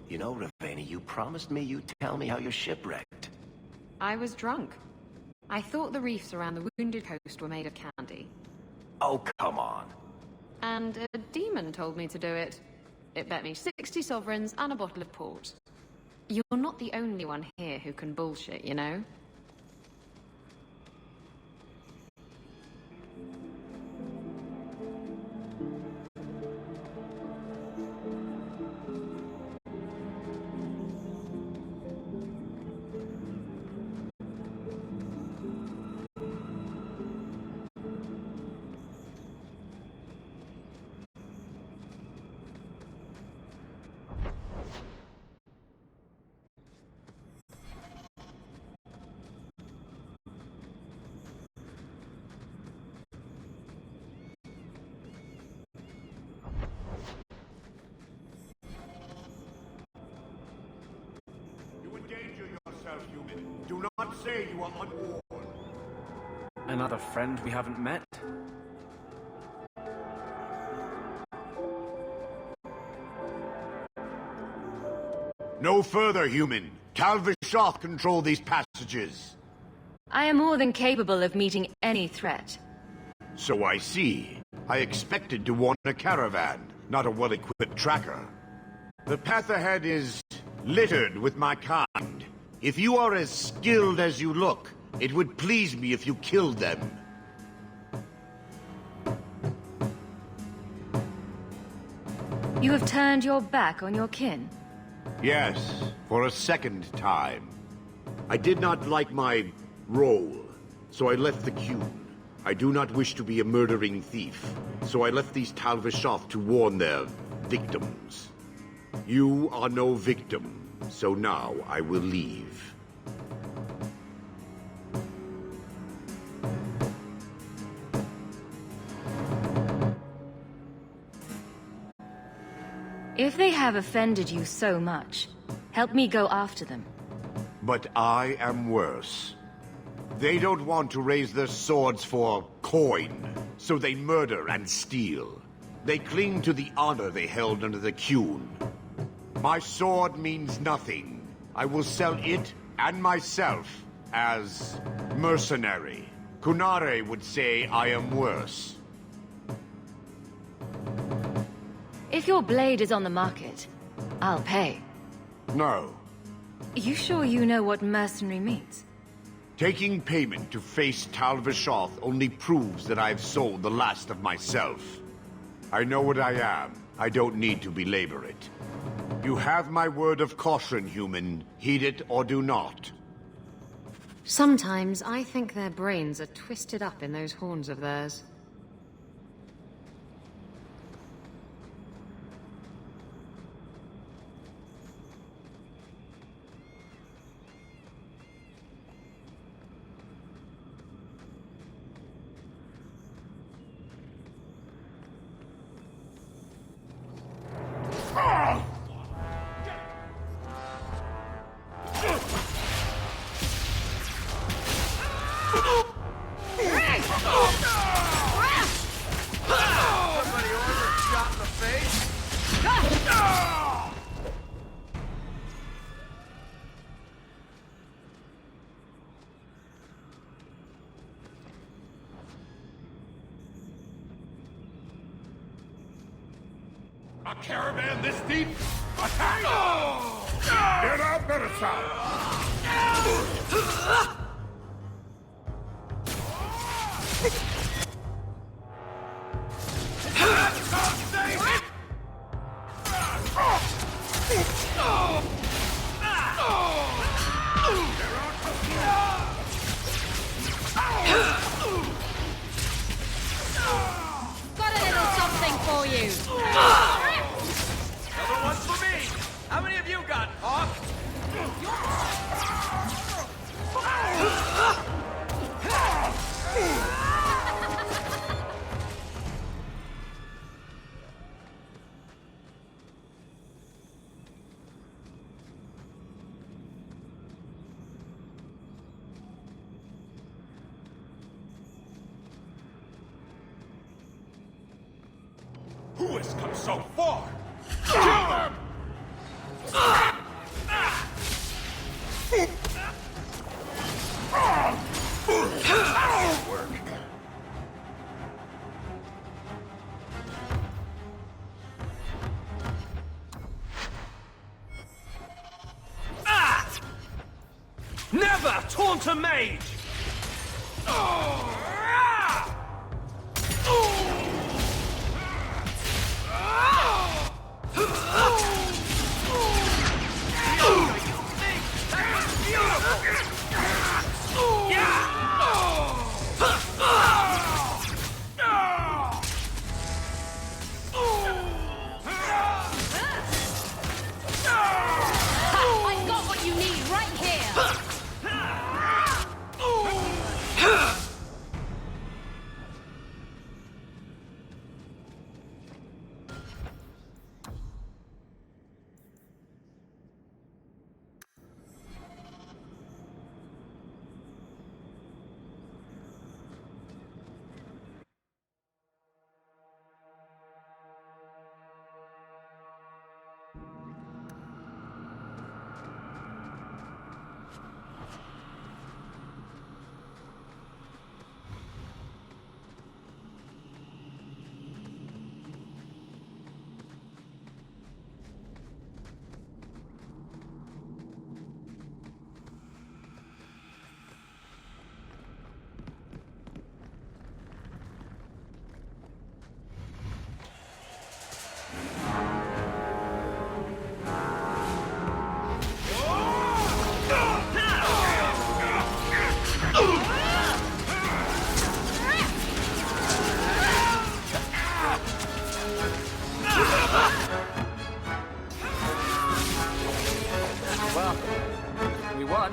You know, Ravani, you promised me you'd tell me how your ship wrecked. I was drunk. I thought the reefs around the Wounded Coast were made of candy. Oh, come on. And a demon told me to do it. It bet me 60 sovereigns and a bottle of port. You're not the only one here who can bullshit, you know? Human. Do not say you are unwarned. Another friend we haven't met? No further, human. Talvashoth control these passages. I am more than capable of meeting any threat. So I see. I expected to want a caravan, not a well-equipped tracker. The path ahead is littered with my kind. If you are as skilled as you look, it would please me if you killed them. You have turned your back on your kin? Yes, for a second time. I did not like my role, so I left the queue. I do not wish to be a murdering thief, so I left these Tal Vashoth to warn their victims. You are no victim, so now I will leave. If they have offended you so much, help me go after them. But I am worse. They don't want to raise their swords for coin, so they murder and steal. They cling to the honor they held under the Qun. My sword means nothing. I will sell it and myself as mercenary. Kunare would say I am worse. If your blade is on the market, I'll pay. No. You sure you know what mercenary means? Taking payment to face Tal Vashoth only proves that I've sold the last of myself. I know what I am. I don't need to belabor it. You have my word of caution, human. Heed it or do not. Sometimes I think their brains are twisted up in those horns of theirs. A caravan this deep? Attack! Get out, better sound! Got a little something for you. Another one for me! How many of you got, Hawk? Who has come so far? Kill them! Work. Never taunt a mage! I've got what you need right here. Well, we won.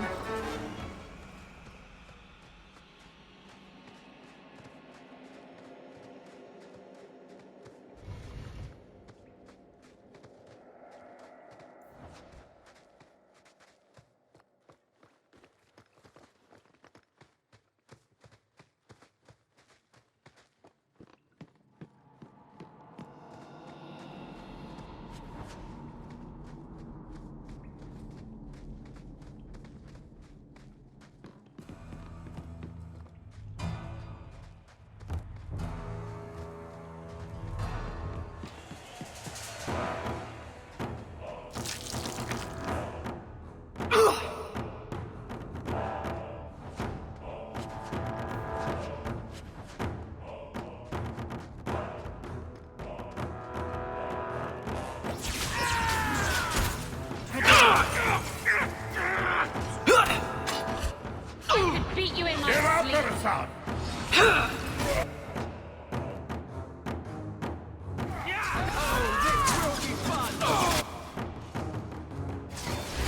Beat you in my Give up, sleep. little son!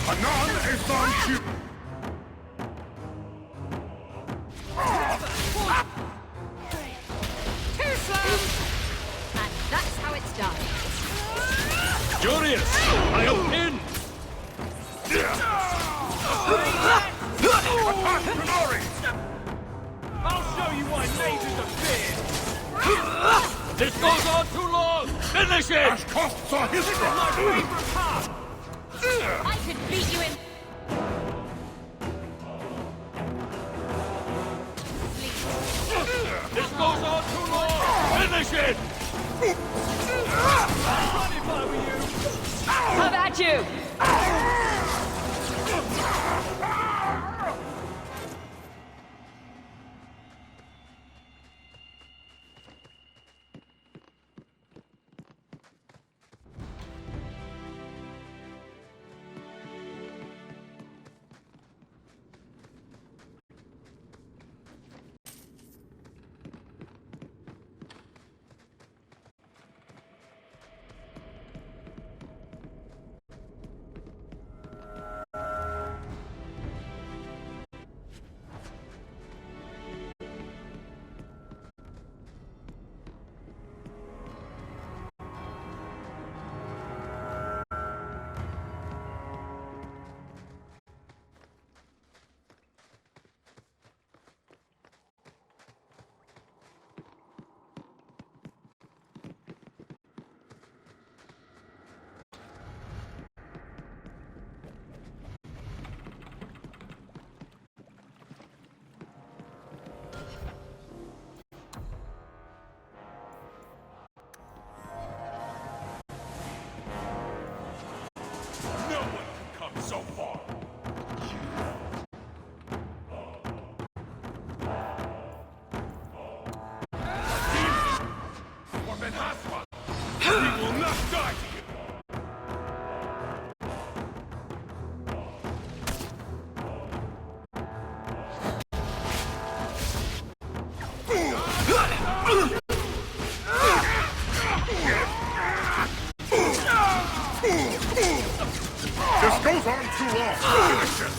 Anon is on you! Too slow. And that's how it's done. Furious! I am in! Attack Glory! I'll show you why mages are feared! This goes on too long! Finish it! As costs are history! This is my favorite part! I could beat you in... This goes on too long! Finish it! Run if I were you! How about you? So far. We will not die This goes on too long. Finish it.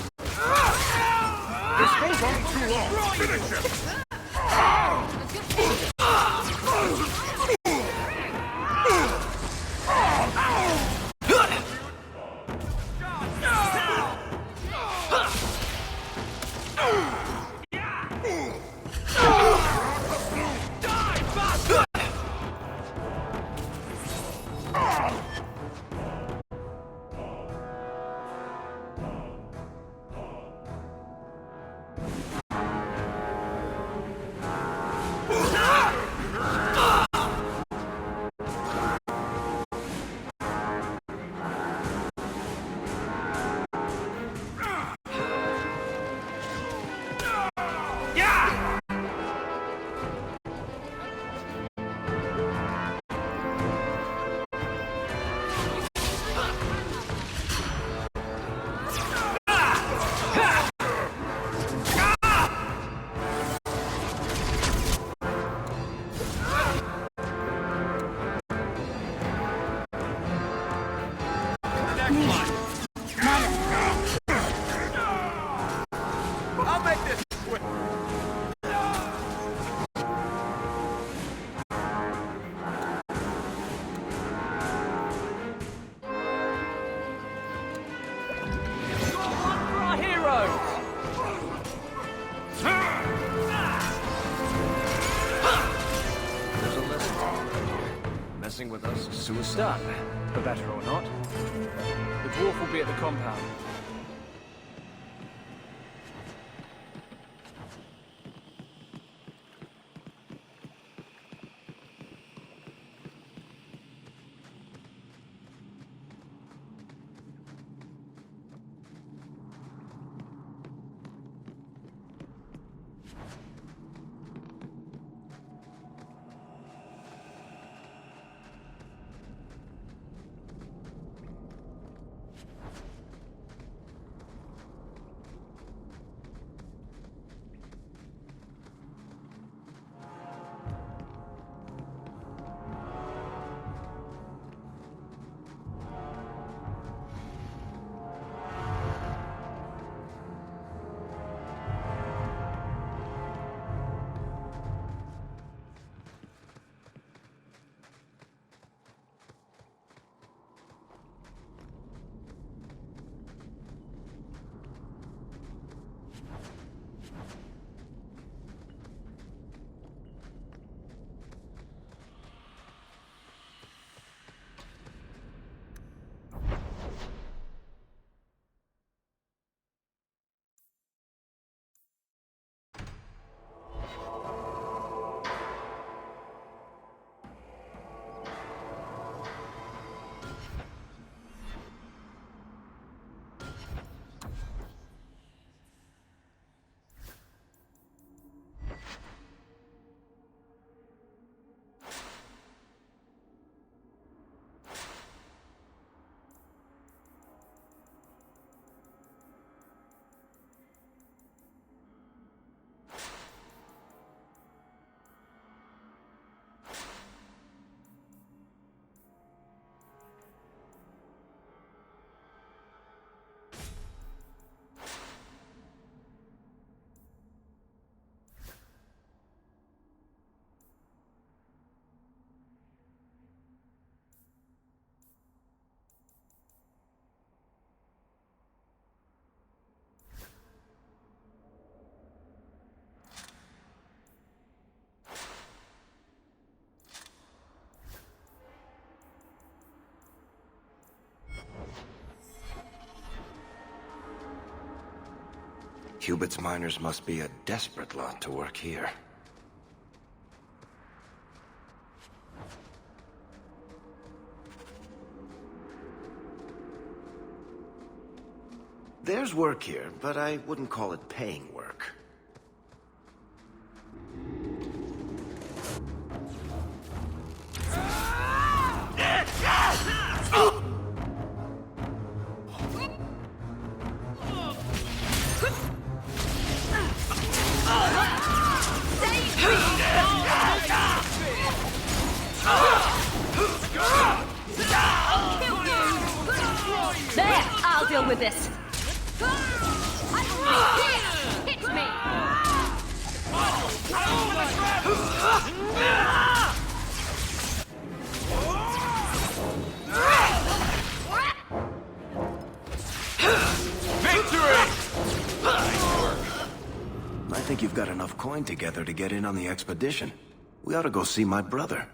This goes on too long. Finish it. So we're stuck, for better or not. The dwarf will be at the compound. Cubit's miners must be a desperate lot to work here. There's work here, but I wouldn't call it paying work. There! I'll deal with this! Hit me! I think you've got enough coin together to get in on the expedition. We ought to go see my brother.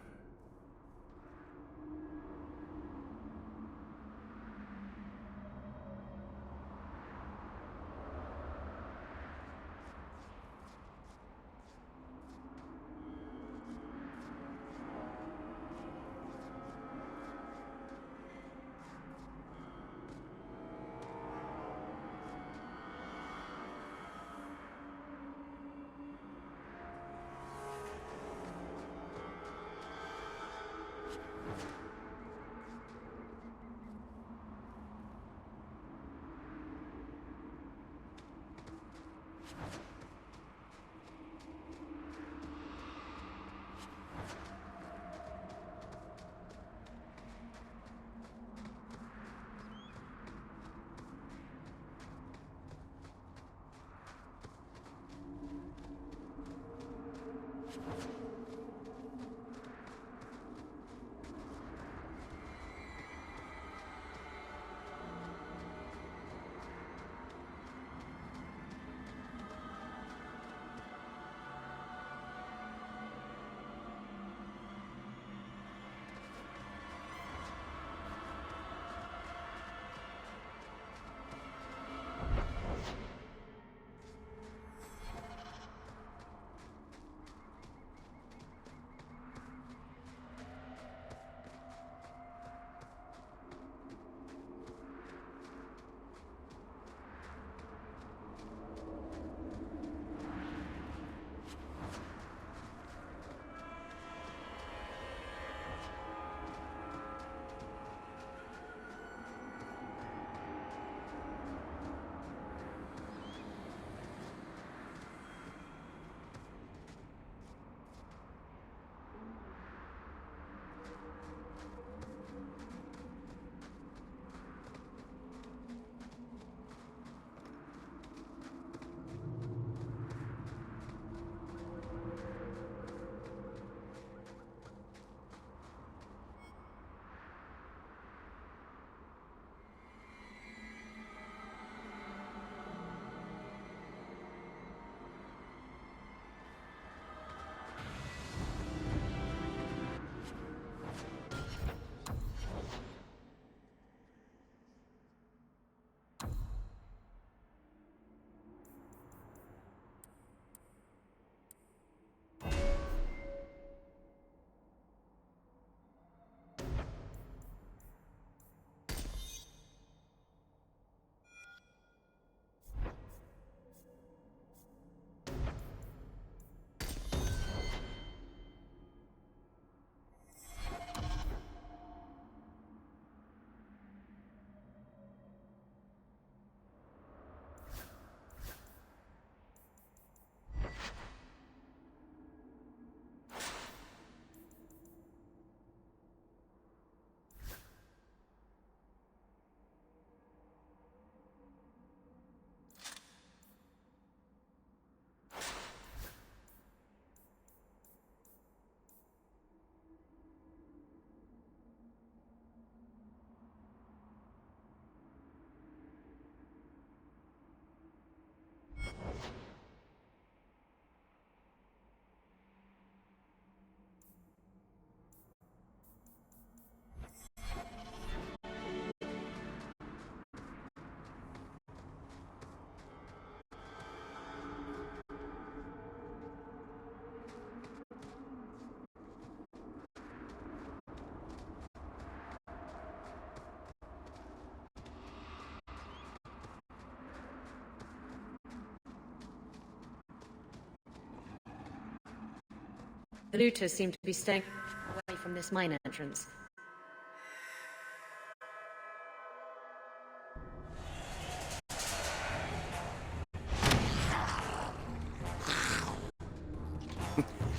The looters seem to be staying away from this mine entrance.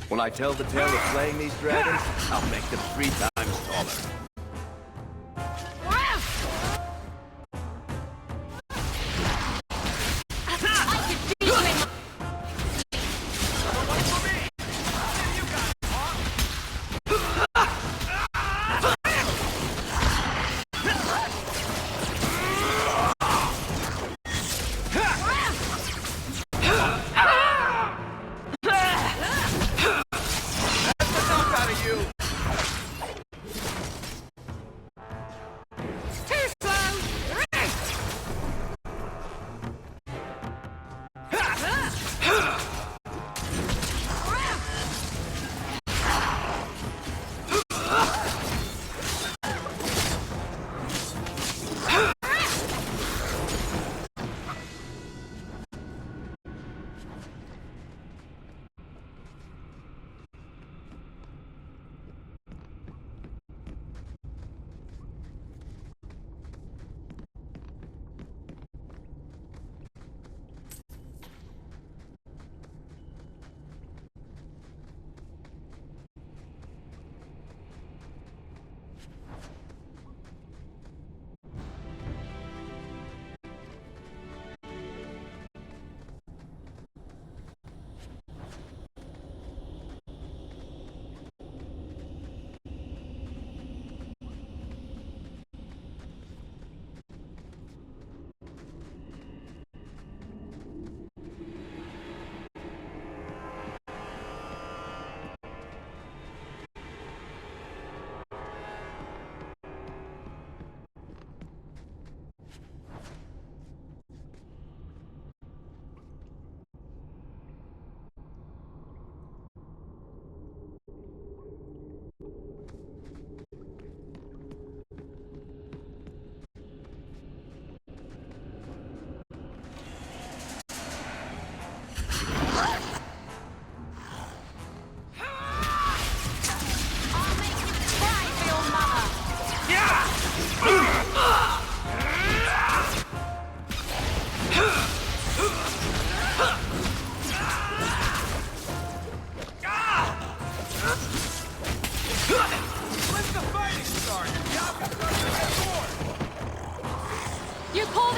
When I tell the tale of slaying these dragons, I'll make them 3 times taller.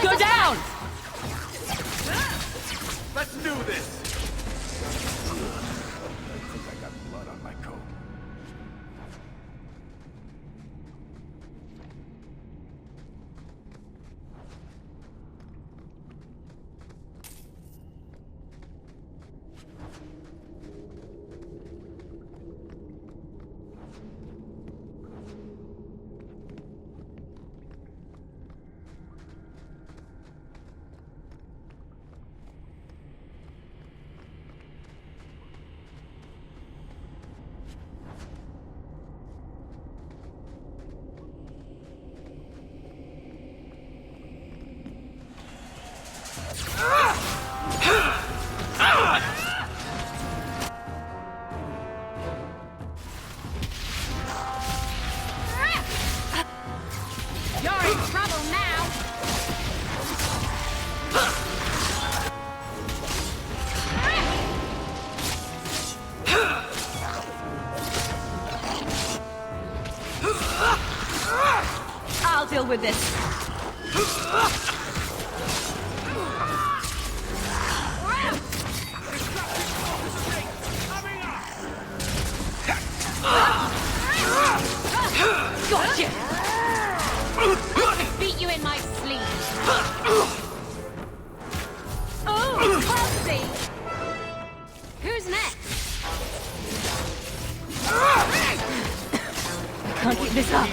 Go down! Let's do this! I think I got blood on my coat. You're in trouble now! I'll deal with this. Gotcha! Beat you in my sleep. Oh, Kelsey! Who's next? Can't keep this up.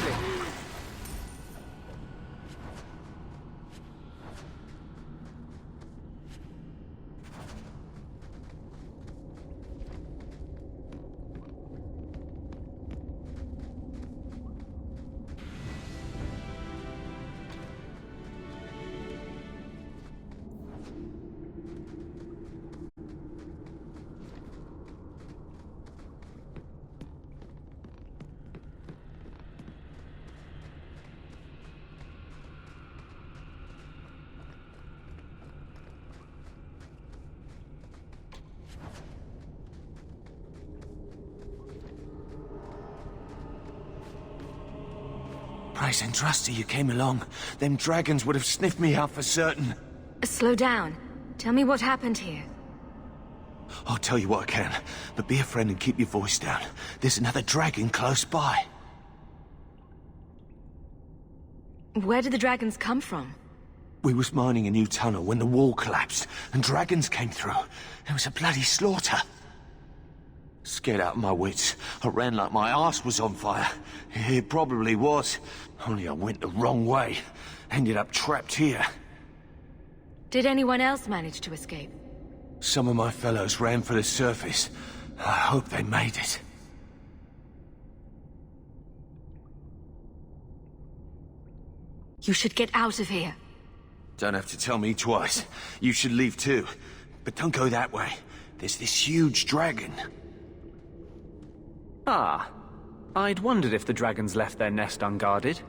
Nice and trusty you came along. Them dragons would have sniffed me out for certain. Slow down. Tell me what happened here. I'll tell you what I can, but be a friend and keep your voice down. There's another dragon close by. Where did the dragons come from? We was mining a new tunnel when the wall collapsed, and dragons came through. It was a bloody slaughter. Scared out of my wits, I ran like my arse was on fire. It probably was, only I went the wrong way. Ended up trapped here. Did anyone else manage to escape? Some of my fellows ran for the surface. I hope they made it. You should get out of here. Don't have to tell me twice. You should leave too. But don't go that way. There's this huge dragon. Ah. I'd wondered if the dragons left their nest unguarded.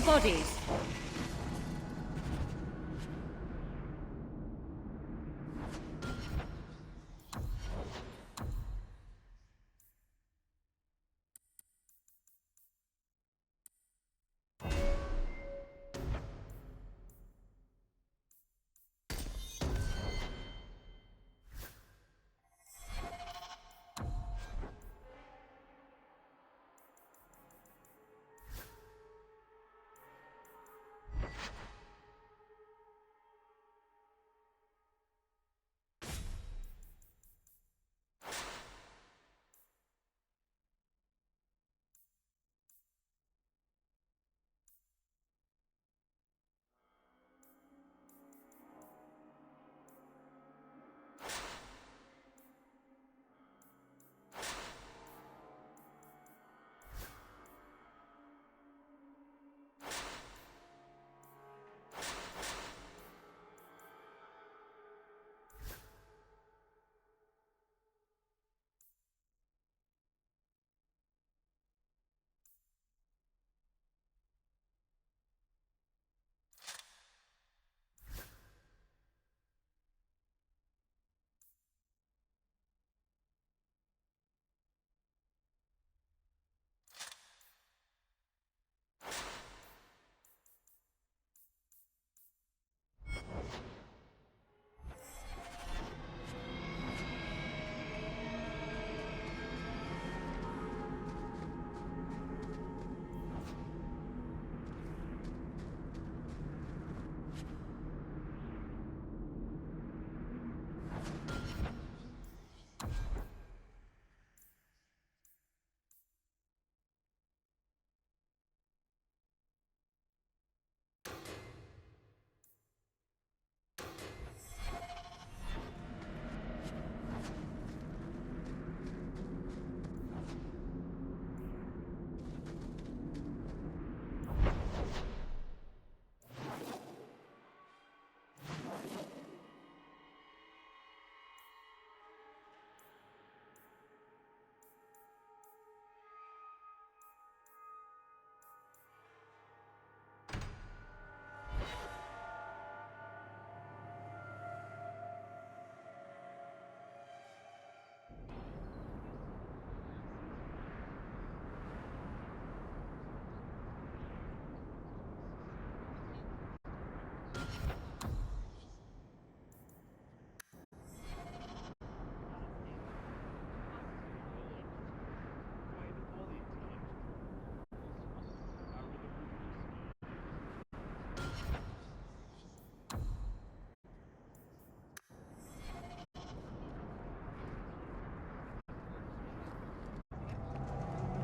bodies.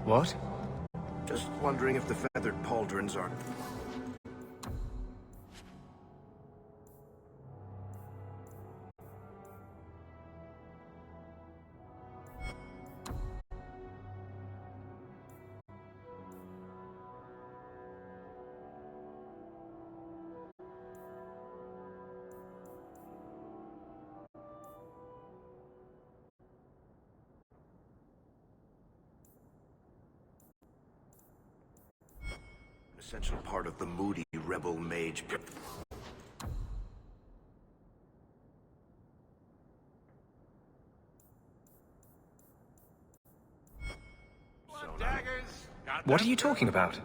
What? Just wondering if the feathered pauldrons are... essential part of the moody rebel mage. What are you talking about?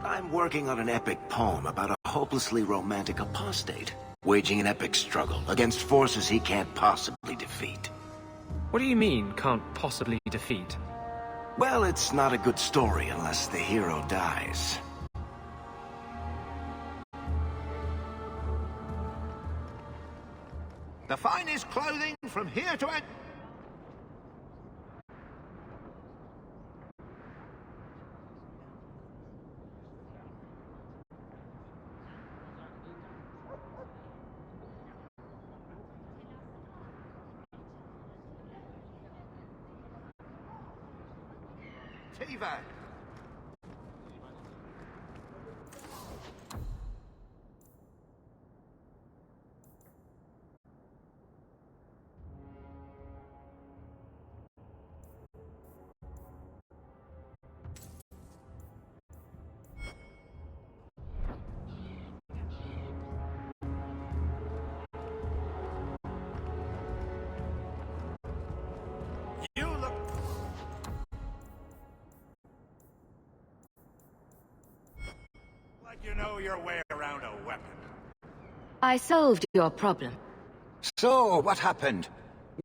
I'm working on an epic poem about a hopelessly romantic apostate, waging an epic struggle against forces he can't possibly defeat. What do you mean, can't possibly defeat? Well, it's not a good story unless the hero dies. The finest clothing from here to end. Tiva. know your way around a weapon. I solved your problem. So, what happened?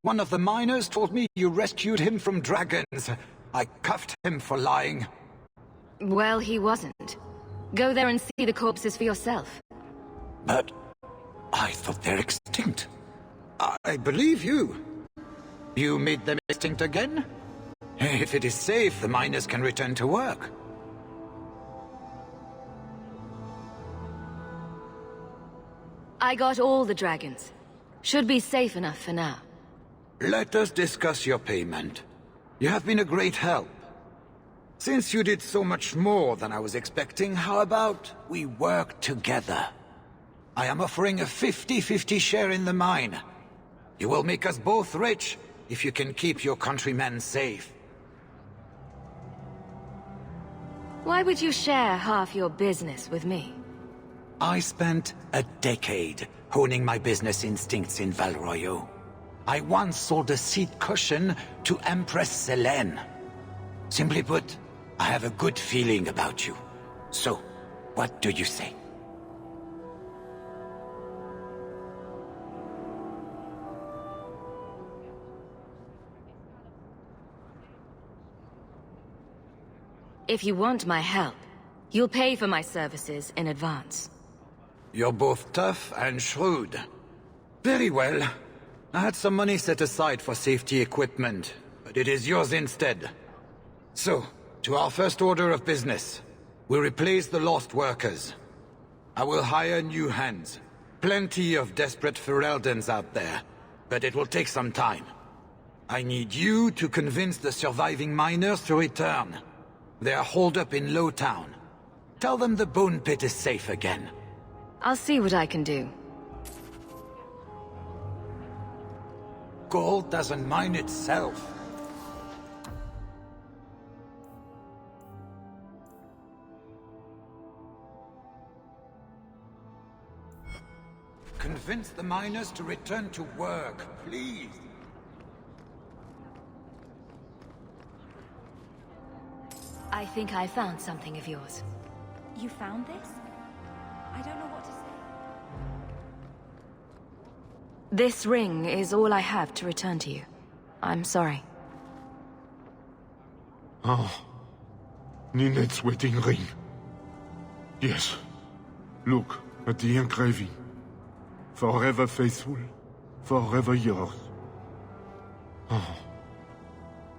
One of the miners told me you rescued him from dragons. I cuffed him for lying. Well, he wasn't. Go there and see the corpses for yourself. But I thought they're extinct. I believe you. You made them extinct again? If it is safe, the miners can return to work. I got all the dragons. Should be safe enough for now. Let us discuss your payment. You have been a great help. Since you did so much more than I was expecting, how about we work together? I am offering a 50-50 share in the mine. You will make us both rich if you can keep your countrymen safe. Why would you share half your business with me? I spent a decade honing my business instincts in Val Royeaux. I once sold a seat cushion to Empress Selene. Simply put, I have a good feeling about you. So, what do you say? If you want my help, you'll pay for my services in advance. You're both tough and shrewd. Very well. I had some money set aside for safety equipment, but it is yours instead. So, to our first order of business. We'll replace the lost workers. I will hire new hands. Plenty of desperate Fereldans out there, but it will take some time. I need you to convince the surviving miners to return. They are holed up in Lowtown. Tell them the Bone Pit is safe again. I'll see what I can do. Gold doesn't mine itself. Convince the miners to return to work, please. I think I found something of yours. You found this? I don't know what to say. This ring is all I have to return to you. I'm sorry. Oh. Ninette's wedding ring. Yes. Look at the engraving. Forever faithful, forever yours. Oh.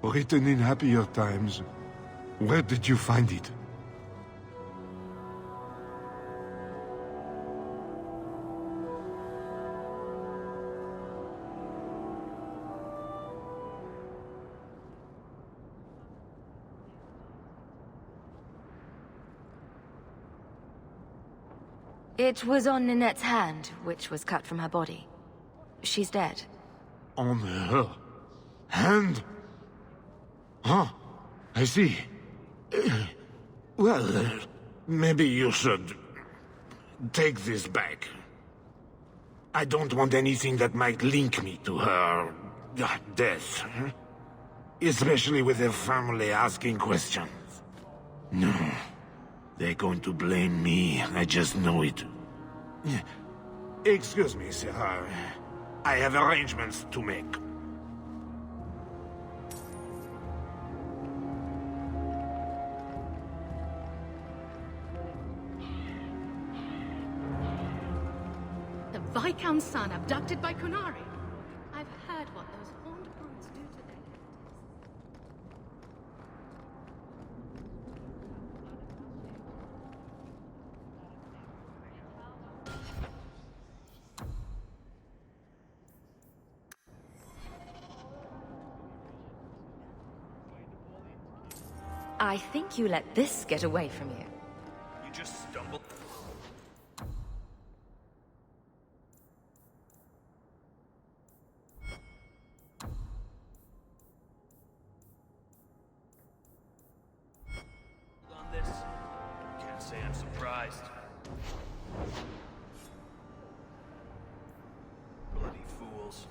Written in happier times. Where did you find it? It was on Ninette's hand, which was cut from her body. She's dead. On her hand? Huh, I see. Well, maybe you should take this back. I don't want anything that might link me to her death. Especially with her family asking questions. No. They're going to blame me, I just know it. Excuse me, sir. I have arrangements to make. The Viscount's son abducted by Kunari. I've heard what those horned brutes do to their I think you let this get away from you. You just stumbled. On this, can't say I'm surprised. Bloody fools.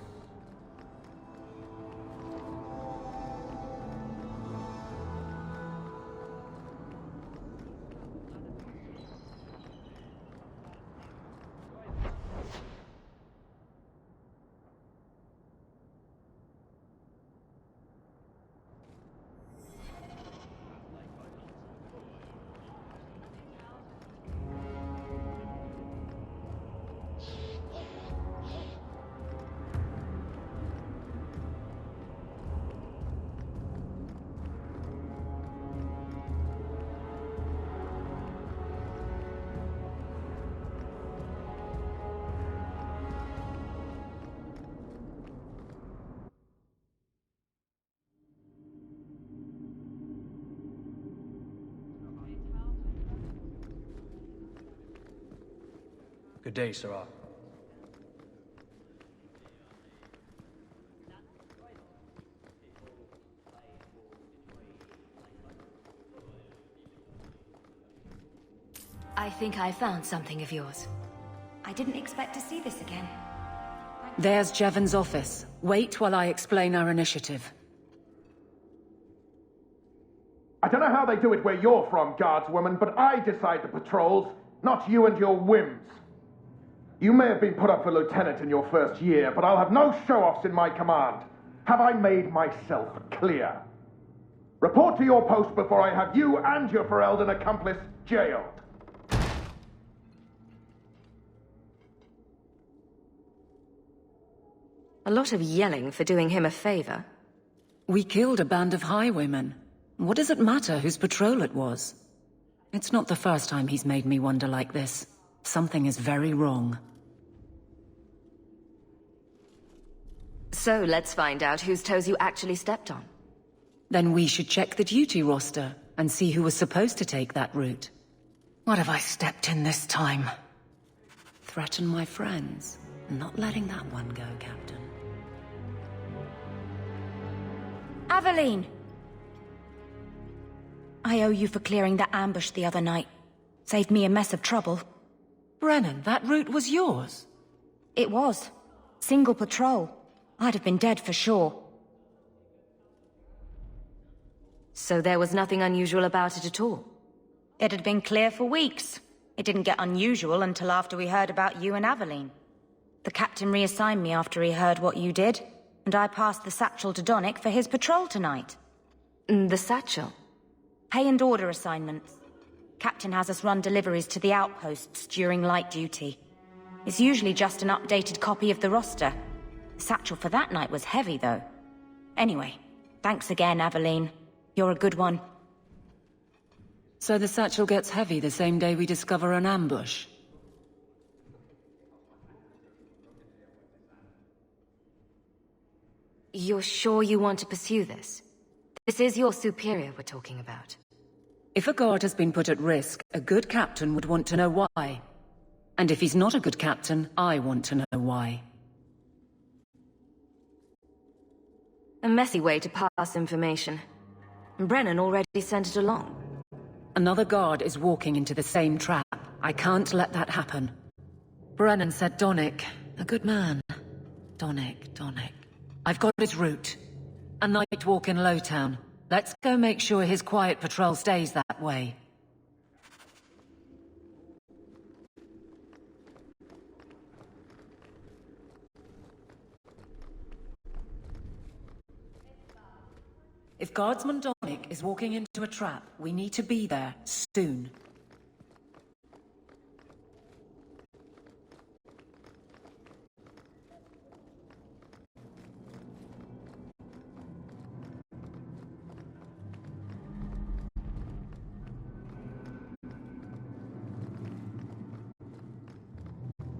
Good day, Sarah. I think I found something of yours. I didn't expect to see this again. There's Jevon's office. Wait while I explain our initiative. I don't know how they do it where you're from, guardswoman, but I decide the patrols, not you and your whims. You may have been put up for lieutenant in your first year, but I'll have no show-offs in my command. Have I made myself clear? Report to your post before I have you and your Ferelden accomplice jailed. A lot of yelling for doing him a favor. We killed a band of highwaymen. What does it matter whose patrol it was? It's not the first time he's made me wonder like this. Something is very wrong. So let's find out whose toes you actually stepped on. Then we should check the duty roster and see who was supposed to take that route. What have I stepped in this time? Threaten my friends. Not letting that one go, Captain. Aveline! I owe you for clearing that ambush the other night. Saved me a mess of trouble. Brennan, that route was yours? It was. Single patrol. I'd have been dead for sure. So there was nothing unusual about it at all? It had been clear for weeks. It didn't get unusual until after we heard about you and Aveline. The captain reassigned me after he heard what you did, and I passed the satchel to Donnic for his patrol tonight. The satchel? Pay and order assignments. Captain has us run deliveries to the outposts during light duty. It's usually just an updated copy of the roster. The satchel for that night was heavy, though. Anyway, thanks again, Aveline. You're a good one. So the satchel gets heavy the same day we discover an ambush? You're sure you want to pursue this? This is your superior we're talking about. If a guard has been put at risk, a good captain would want to know why. And if he's not a good captain, I want to know why. A messy way to pass information. Brennan already sent it along. Another guard is walking into the same trap. I can't let that happen. Brennan said Donnic. A good man. Donnic. I've got his route. A night walk in Lowtown. Let's go make sure his quiet patrol stays that way. If Guardsman Donnic is walking into a trap, we need to be there soon.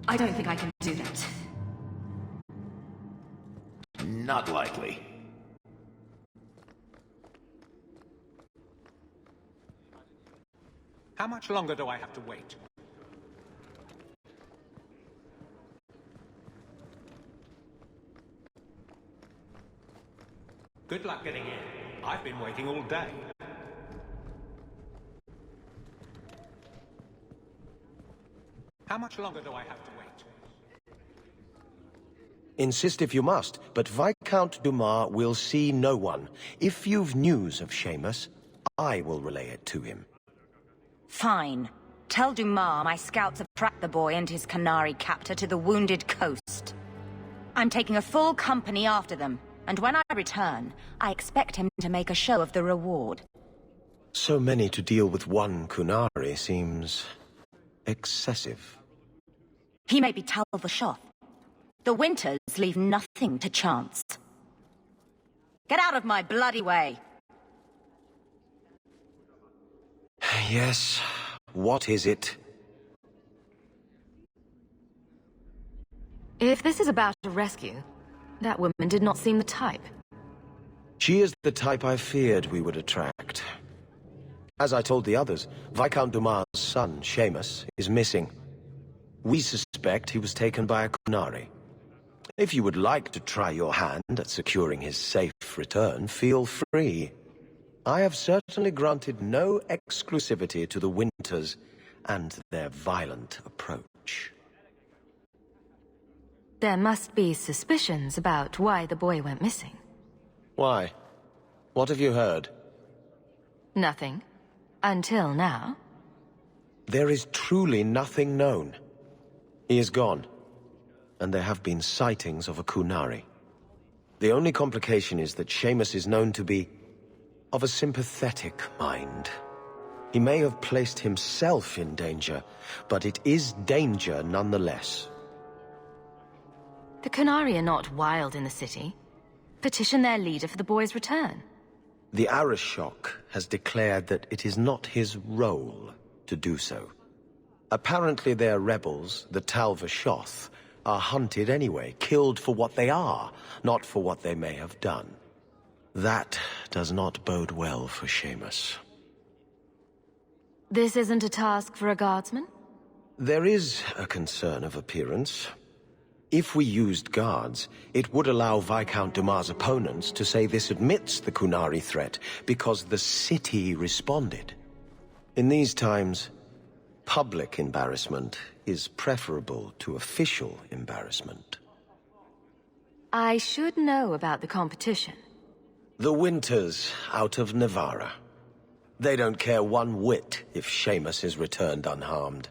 I don't think I can do that. Not likely. How much longer do I have to wait? Good luck getting in. I've been waiting all day. How much longer do I have to wait? Insist if you must, but Viscount Dumas will see no one. If you've news of Seamus, I will relay it to him. Fine. Tell Dumas my scouts have tracked the boy and his Canary captor to the wounded coast. I'm taking a full company after them, and when I return, I expect him to make a show of the reward. So many to deal with one Kunari seems excessive. He may be Tal the Shoth. The Winters leave nothing to chance. Get out of my bloody way! Yes, what is it? If this is about a rescue, that woman did not seem the type. She is the type I feared we would attract. As I told the others, Viscount Dumas' son, Seamus, is missing. We suspect suspect he was taken by a Kunari. If you would like to try your hand at securing his safe return, feel free. I have certainly granted no exclusivity to the Winters and their violent approach. There must be suspicions about why the boy went missing. Why? What have you heard? Nothing. Until now. There is truly nothing known. He is gone, and there have been sightings of a Kunari. The only complication is that Seamus is known to be of a sympathetic mind. He may have placed himself in danger, but it is danger nonetheless. The Kunari are not wild in the city. Petition their leader for the boy's return. The Arishok has declared that it is not his role to do so. Apparently their rebels, the Tal-Vashoth, are hunted anyway, killed for what they are, not for what they may have done. That does not bode well for Seamus. This isn't a task for a guardsman? There is a concern of appearance. If we used guards, it would allow Viscount Dumas' opponents to say this admits the Kunari threat because the city responded. In these times, public embarrassment is preferable to official embarrassment. I should know about the competition. The Winters out of Navarra. They don't care one whit if Seamus is returned unharmed.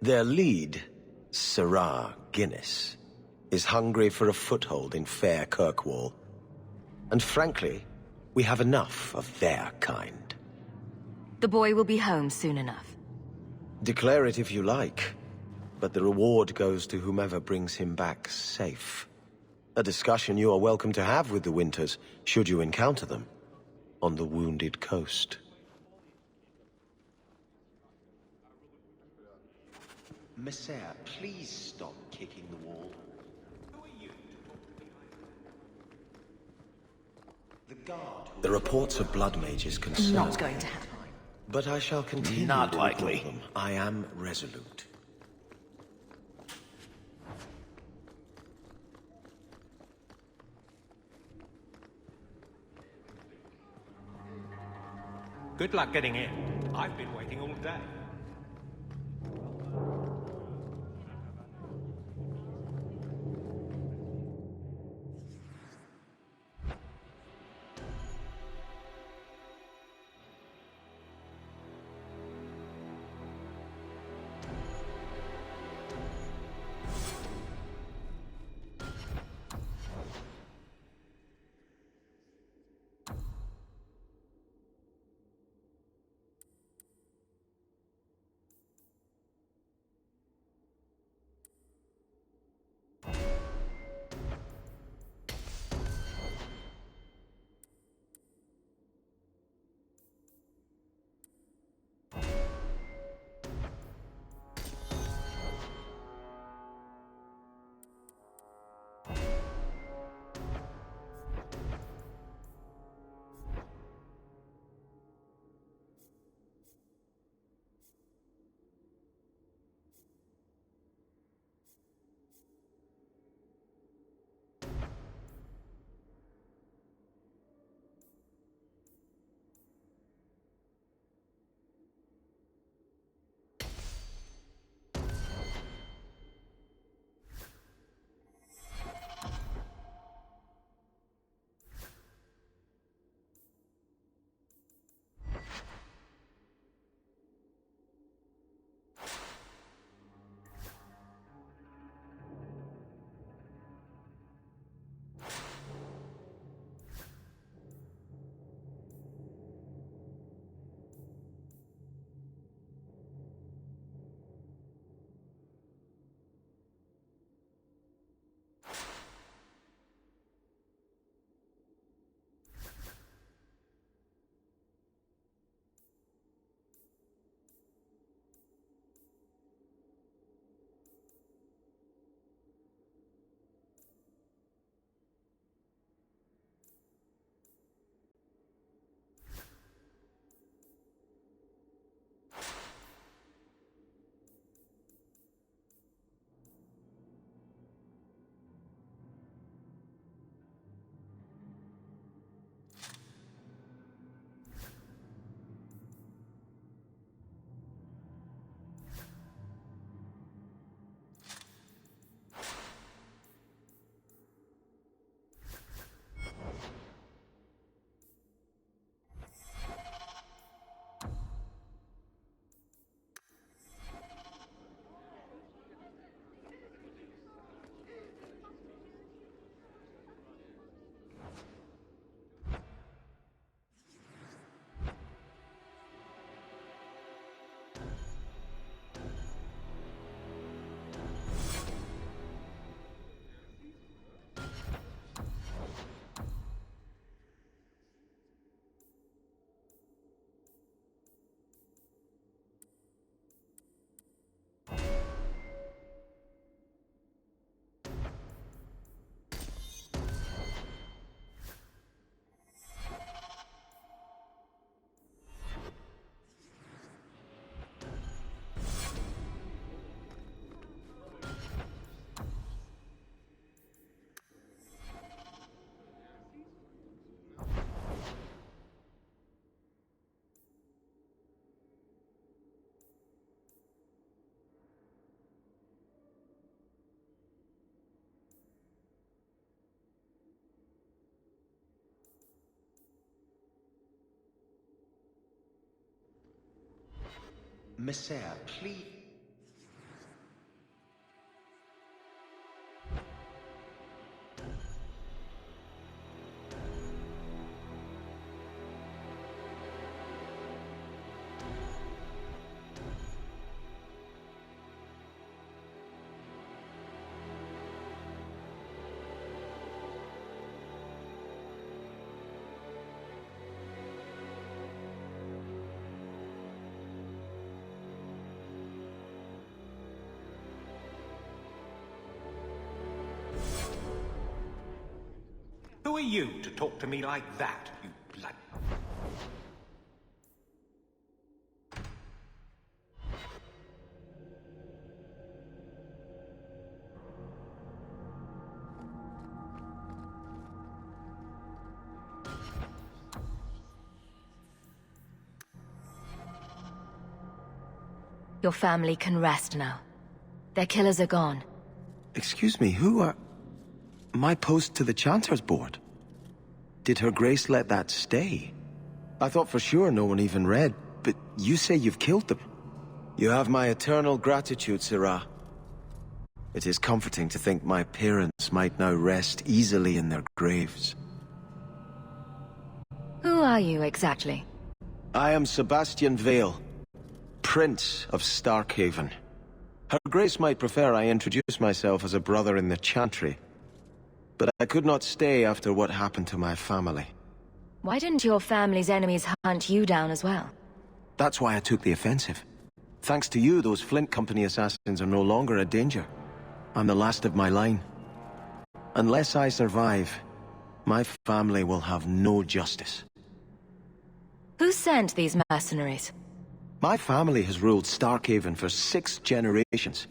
Their lead, Sirrah Guinness, is hungry for a foothold in fair Kirkwall. And frankly, we have enough of their kind. The boy will be home soon enough. Declare it if you like, but the reward goes to whomever brings him back safe. A discussion you are welcome to have with the Winters, should you encounter them, on the Wounded Coast. Messiah, please stop kicking the wall. The reports of blood mages concern. Not going to happen. But I shall continue. Not likely. Them. I am resolute. Good luck getting in. I've been waiting all day. Messiah, please... Who are you to talk to me like that, you blood... Your family can rest now. Their killers are gone. Excuse me, who are... My post to the Chanter's board? Did Her Grace let that stay? I thought for sure no one even read, but you say you've killed them. You have my eternal gratitude, Sirah. It is comforting to think my parents might now rest easily in their graves. Who are you, exactly? I am Sebastian Vale, Prince of Starkhaven. Her Grace might prefer I introduce myself as a brother in the Chantry, but I could not stay after what happened to my family. Why didn't your family's enemies hunt you down as well? That's why I took the offensive. Thanks to you, those Flint Company assassins are no longer a danger. I'm the last of my line. Unless I survive, my family will have no justice. Who sent these mercenaries? My family has ruled Starkhaven for 6 generations.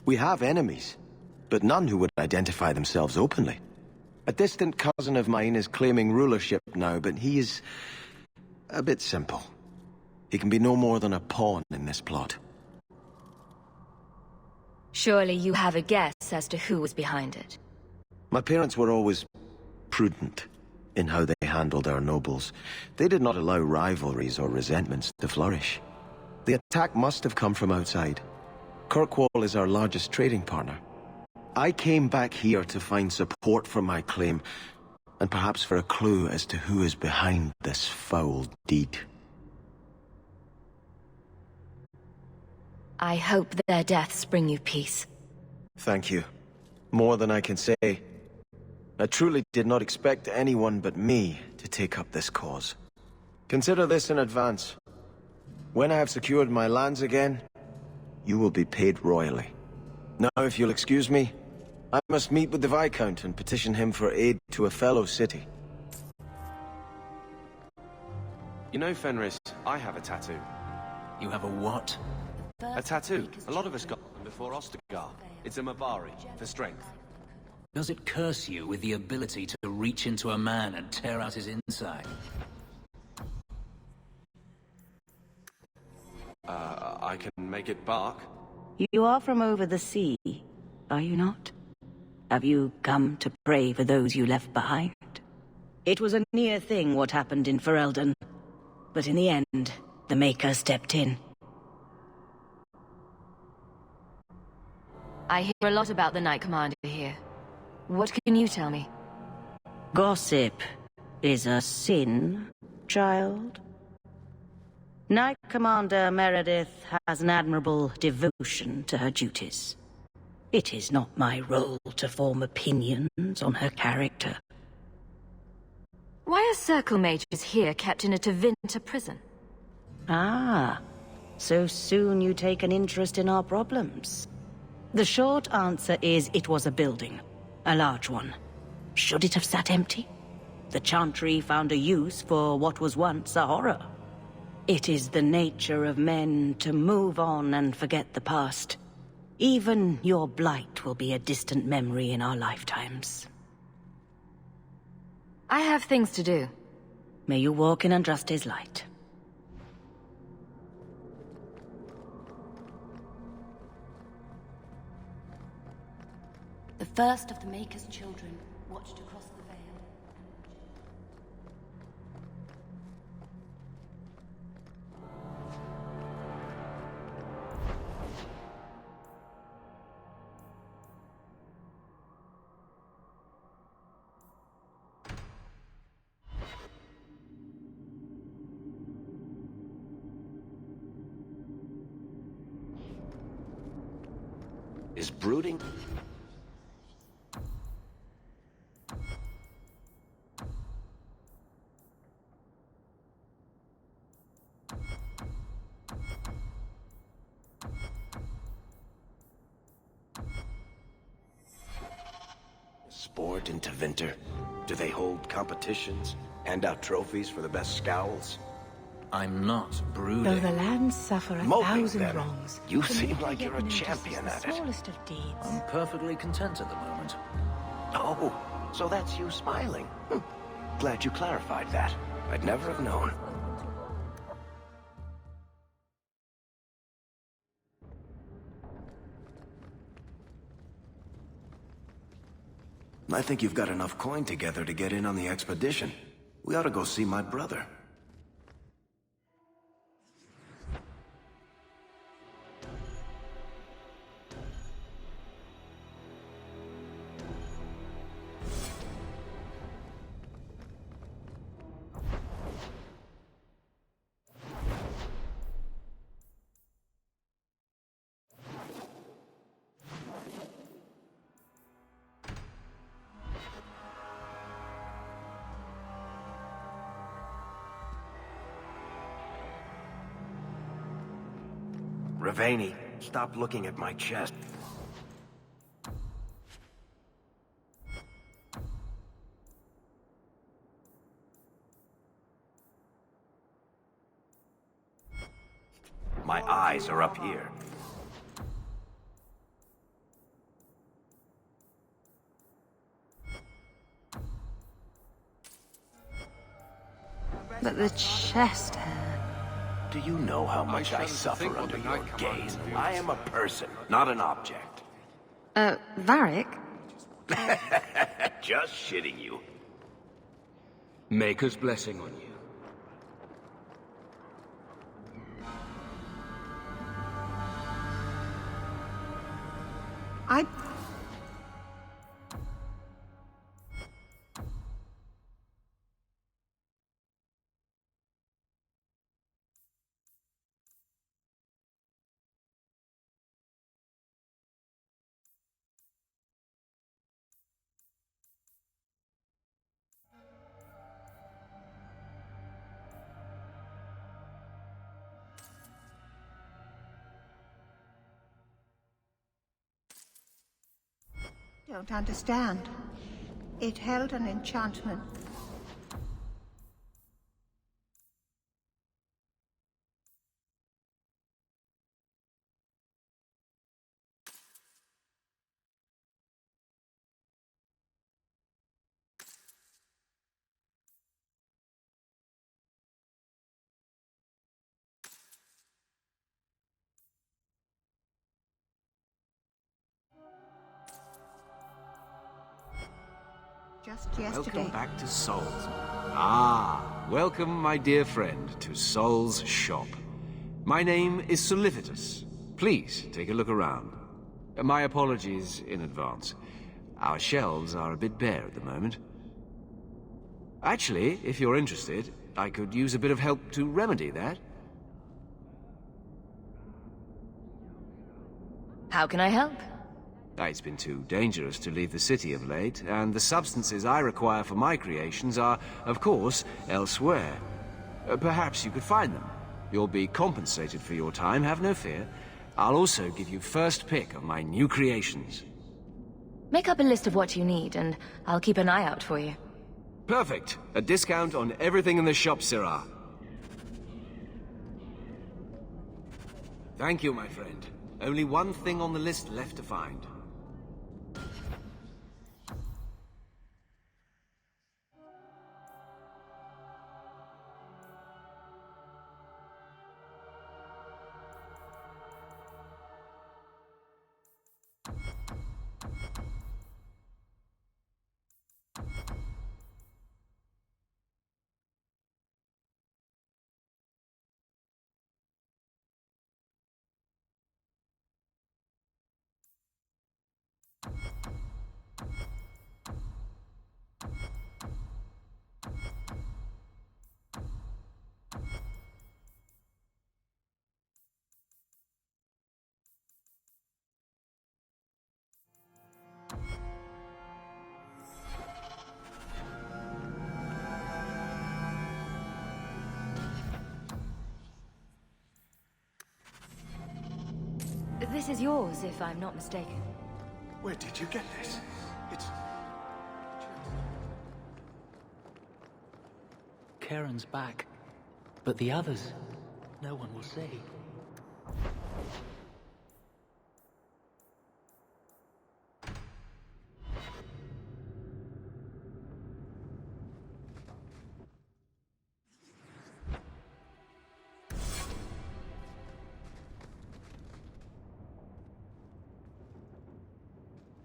We have enemies, but none who would identify themselves openly. A distant cousin of mine is claiming rulership now, but he is a bit simple. He can be no more than a pawn in this plot. Surely you have a guess as to who was behind it. My parents were always prudent in how they handled our nobles. They did not allow rivalries or resentments to flourish. The attack must have come from outside. Kirkwall is our largest trading partner. I came back here to find support for my claim, and perhaps for a clue as to who is behind this foul deed. I hope their deaths bring you peace. Thank you. More than I can say. I truly did not expect anyone but me to take up this cause. Consider this in advance. When I have secured my lands again, you will be paid royally. Now, if you'll excuse me, I must meet with the Viscount and petition him for aid to a fellow city. You know, Fenris, I have a tattoo. You have a what? A tattoo. A lot of us got them before Ostagar. It's a Mavari, for strength. Does it curse you with the ability to reach into a man and tear out his inside? I can make it bark. You are from over the sea, are you not? Have you come to pray for those you left behind? It was a near thing what happened in Ferelden, but in the end, the Maker stepped in. I hear a lot about the Knight Commander here. What can you tell me? Gossip is a sin, child. Knight Commander Meredith has an admirable devotion to her duties. It is not my role to form opinions on her character. Why are circle mages here kept in a Tevinter prison? Ah, so soon you take an interest in our problems. The short answer is it was a building. A large one. Should it have sat empty? The Chantry found a use for what was once a horror. It is the nature of men to move on and forget the past. Even your blight will be a distant memory in our lifetimes. I have things to do. May you walk in Andraste's light. The first of the Maker's children watched across the veil. Is brooding... Sport into Winter? Do they hold competitions? Hand out trophies for the best scowls? I'm not brooding. Though the lands suffer a Moping, thousand then. wrongs, You the seem nature like yet you're a notices champion the at it. smallest of deeds. I'm perfectly content at the moment. Oh, so that's you smiling. Glad you clarified that. I'd never have known. I think you've got enough coin together to get in on the expedition. We ought to go see my brother. Ravani, stop looking at my chest. My eyes are up here. But the chest hair... Do you know how much I suffer under your gaze? I am a person, not an object. Varric? Just shitting you. Maker's blessing on you. I... Don't understand. It held an enchantment. Just yesterday. Welcome back to Sol's. Ah, welcome, my dear friend, to Sol's shop. My name is Solivitus. Please take a look around. My apologies in advance. Our shelves are a bit bare at the moment. Actually, if you're interested, I could use a bit of help to remedy that. How can I help? It's been too dangerous to leave the city of late, and the substances I require for my creations are, of course, elsewhere. Perhaps you could find them. You'll be compensated for your time, have no fear. I'll also give you first pick of my new creations. Make up a list of what you need, and I'll keep an eye out for you. Perfect. A discount on everything in the shop, Sirrah. Thank you, my friend. Only one thing on the list left to find. This is yours, if I'm not mistaken. Where did you get this? It's... Karen's back. But the others, no one will see.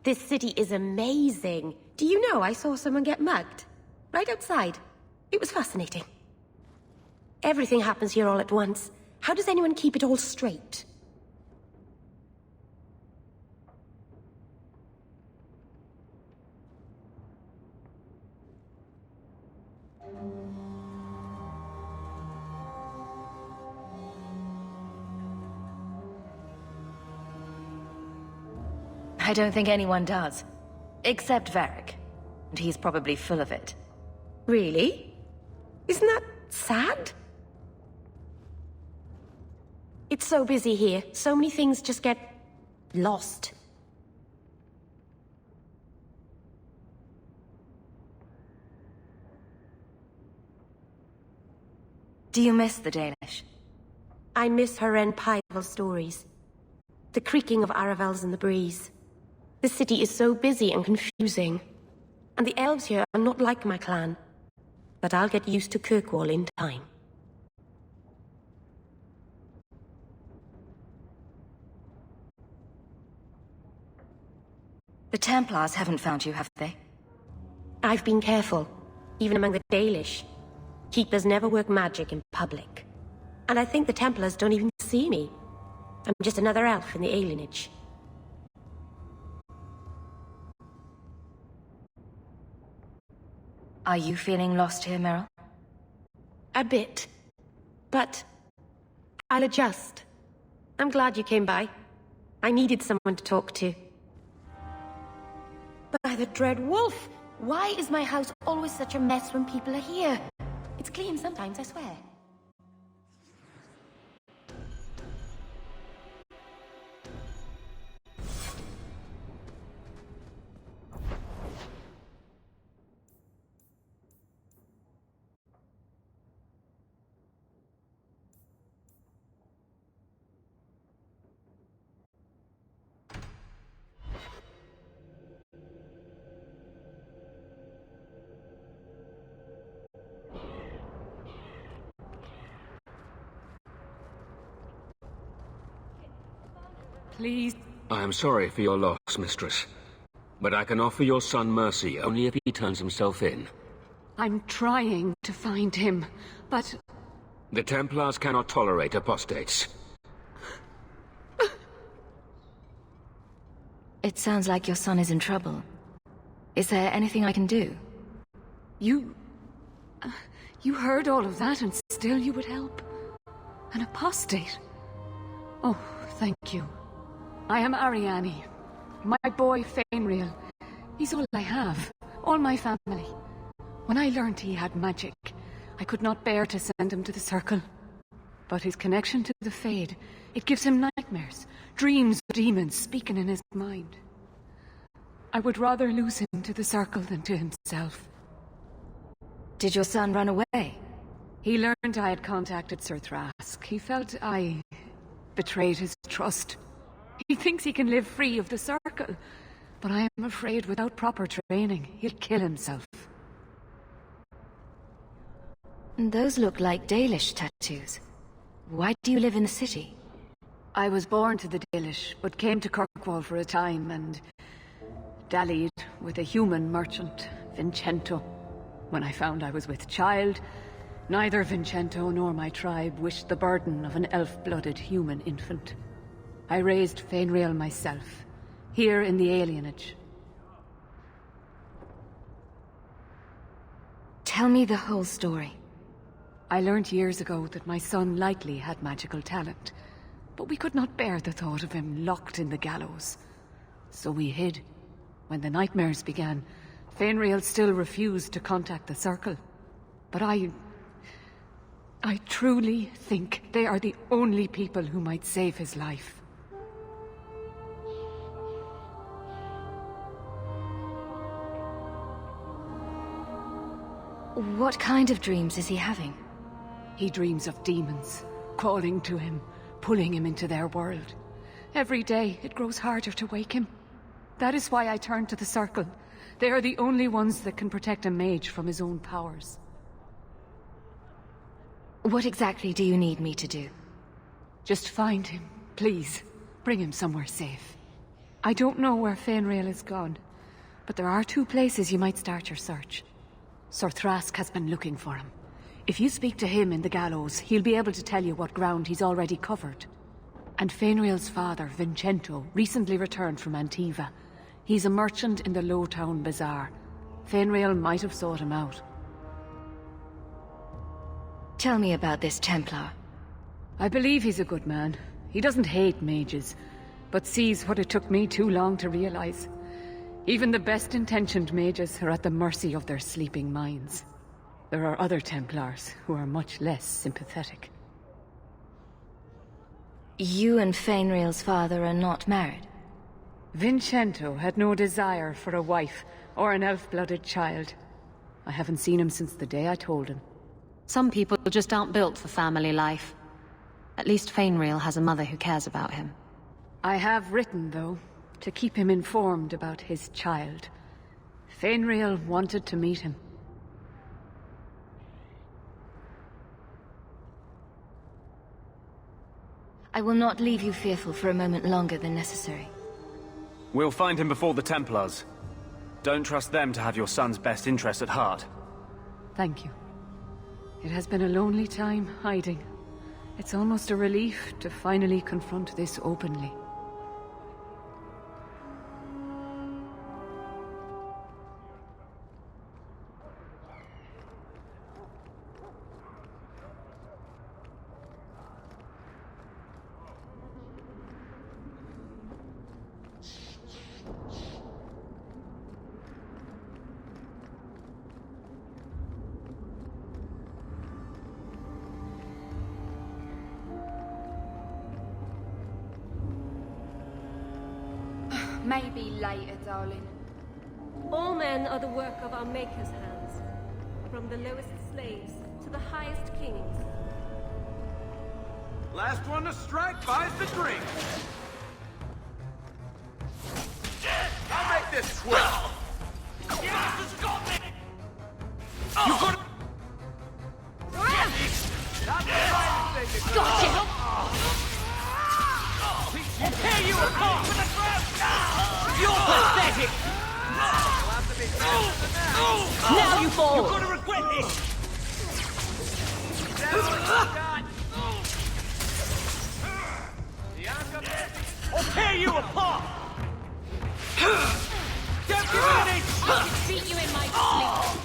This city is amazing. Do you know I saw someone get mugged? Right outside. It was fascinating. Everything happens here all at once. How does anyone keep it all straight? I don't think anyone does. Except Varric. And he's probably full of it. Really? Isn't that sad? It's so busy here. So many things just get lost. Do you miss the Danish? I miss Haren Paival's stories. The creaking of Aravels in the breeze. The city is so busy and confusing. And the elves here are not like my clan. But I'll get used to Kirkwall in time. The Templars haven't found you, have they? I've been careful, even among the Dalish. Keepers never work magic in public. And I think the Templars don't even see me. I'm just another elf in the alienage. Are you feeling lost here, Meryl? A bit. But I'll adjust. I'm glad you came by. I needed someone to talk to. By the dread wolf! Why is my house always such a mess when people are here? It's clean sometimes, I swear. Please. I am sorry for your loss, mistress. But I can offer your son mercy only if he turns himself in. I'm trying to find him, but... The Templars cannot tolerate apostates. It sounds like your son is in trouble. Is there anything I can do? You heard all of that and still you would help? An apostate? Oh, thank you. I am Ariane. My boy Fainriel. He's all I have. All my family. When I learned he had magic, I could not bear to send him to the Circle. But his connection to the Fade, it gives him nightmares. Dreams of demons speaking in his mind. I would rather lose him to the Circle than to himself. Did your son run away? He learned I had contacted Sir Thrask. He felt I betrayed his trust. He thinks he can live free of the Circle, but I am afraid without proper training, he'll kill himself. Those look like Dalish tattoos. Why do you live in the city? I was born to the Dalish, but came to Kirkwall for a time and dallied with a human merchant, Vincento. When I found I was with child, neither Vincento nor my tribe wished the burden of an elf-blooded human infant. I raised Fainriel myself, here in the alienage. Tell me the whole story. I learned years ago that my son likely had magical talent, but we could not bear the thought of him locked in the gallows. So we hid. When the nightmares began, Fainriel still refused to contact the Circle. But I truly think they are the only people who might save his life. What kind of dreams is he having? He dreams of demons, crawling to him, pulling him into their world. Every day, it grows harder to wake him. That is why I turned to the Circle. They are the only ones that can protect a mage from his own powers. What exactly do you need me to do? Just find him, please. Bring him somewhere safe. I don't know where Fainrail is gone, but there are 2 places you might start your search. Sir Thrask has been looking for him. If you speak to him in the gallows, he'll be able to tell you what ground he's already covered. And Fainrail's father, Vincento, recently returned from Antiva. He's a merchant in the Lowtown Bazaar. Fainrail might have sought him out. Tell me about this Templar. I believe he's a good man. He doesn't hate mages, but sees what it took me too long to realize. Even the best-intentioned mages are at the mercy of their sleeping minds. There are other Templars who are much less sympathetic. You and Fainrail's father are not married? Vincento had no desire for a wife or an elf-blooded child. I haven't seen him since the day I told him. Some people just aren't built for family life. At least Fainrail has a mother who cares about him. I have written, though, to keep him informed about his child. Fainrail wanted to meet him. I will not leave you fearful for a moment longer than necessary. We'll find him before the Templars. Don't trust them to have your son's best interest at heart. Thank you. It has been a lonely time hiding. It's almost a relief to finally confront this openly. Maybe later, darling. All men are the work of our Maker's hands, from the lowest slaves to the highest kings. Last one to strike buys the drink. I'll make this quick. You got me. You got Gotcha! I'll tear you apart with the ground! You're pathetic! Now you fall! You're gonna regret this! I'll tear you apart! Don't give me an inch! I can beat you in my sleep!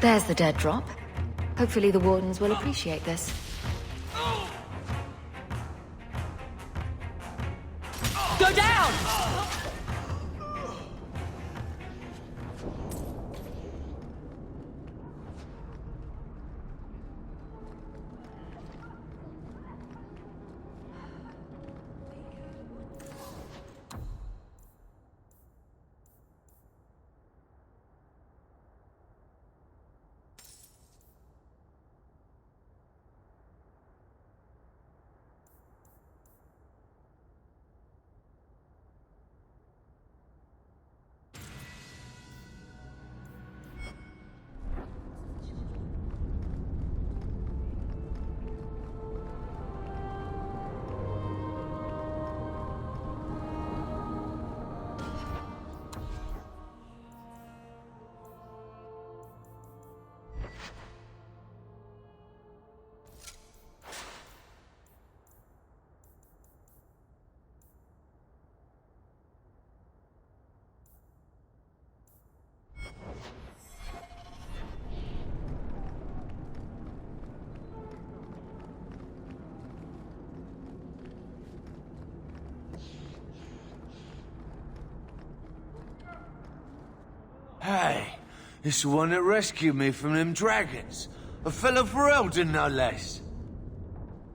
There's the dead drop. Hopefully the Wardens will appreciate this. Go down! Hey, it's the one that rescued me from them dragons. A fellow for Eldon, no less.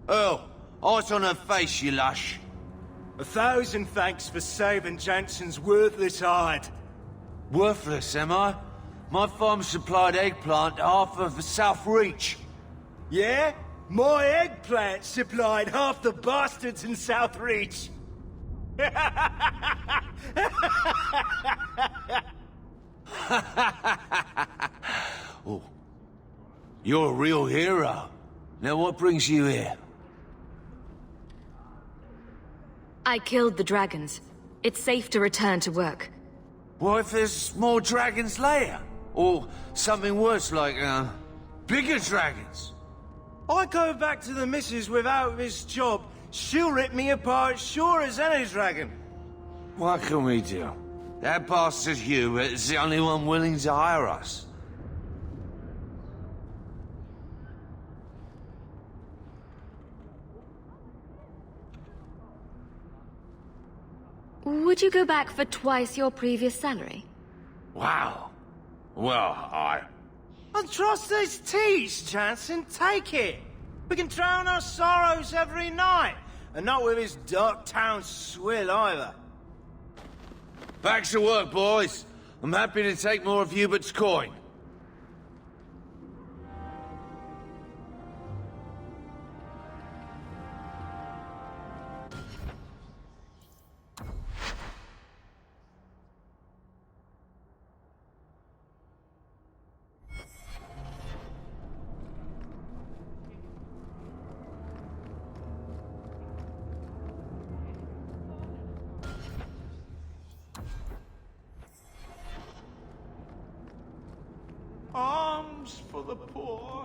Earl, Eyes on her face, you lush. 1,000 thanks for saving Jensen's worthless hide. Worthless, am I? My farm supplied eggplant to half of the South Reach. Yeah? My eggplant supplied half the bastards in South Reach. Oh, you're a real hero. Now what brings you here? I killed the dragons. It's safe to return to work. What if there's more dragons later? Or something worse like, bigger dragons? I go back to the missus without this job, she'll rip me apart sure as any dragon. What can we do? That bastard Hubert is the only one willing to hire us. Would you go back for twice your previous salary? Wow. Well, And trust these teas, Jansen, take it. We can drown our sorrows every night, and not with his dark town swill either. Back to work, boys. I'm happy to take more of Hubert's coin. Arms for the poor.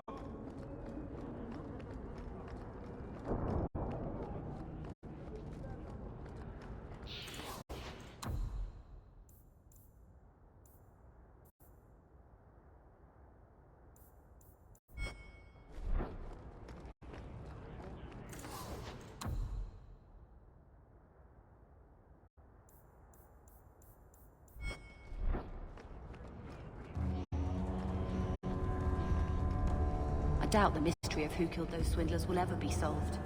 I doubt the mystery of who killed those swindlers will ever be solved.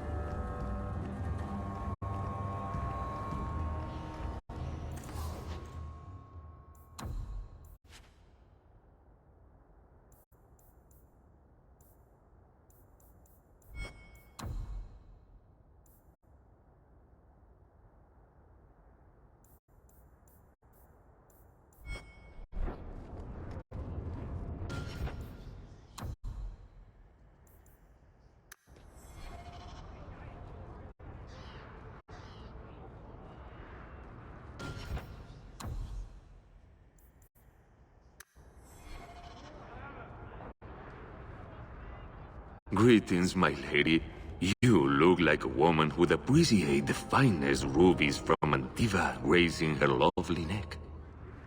Greetings, my lady. You look like a woman who'd appreciate the finest rubies from Antiva gracing her lovely neck.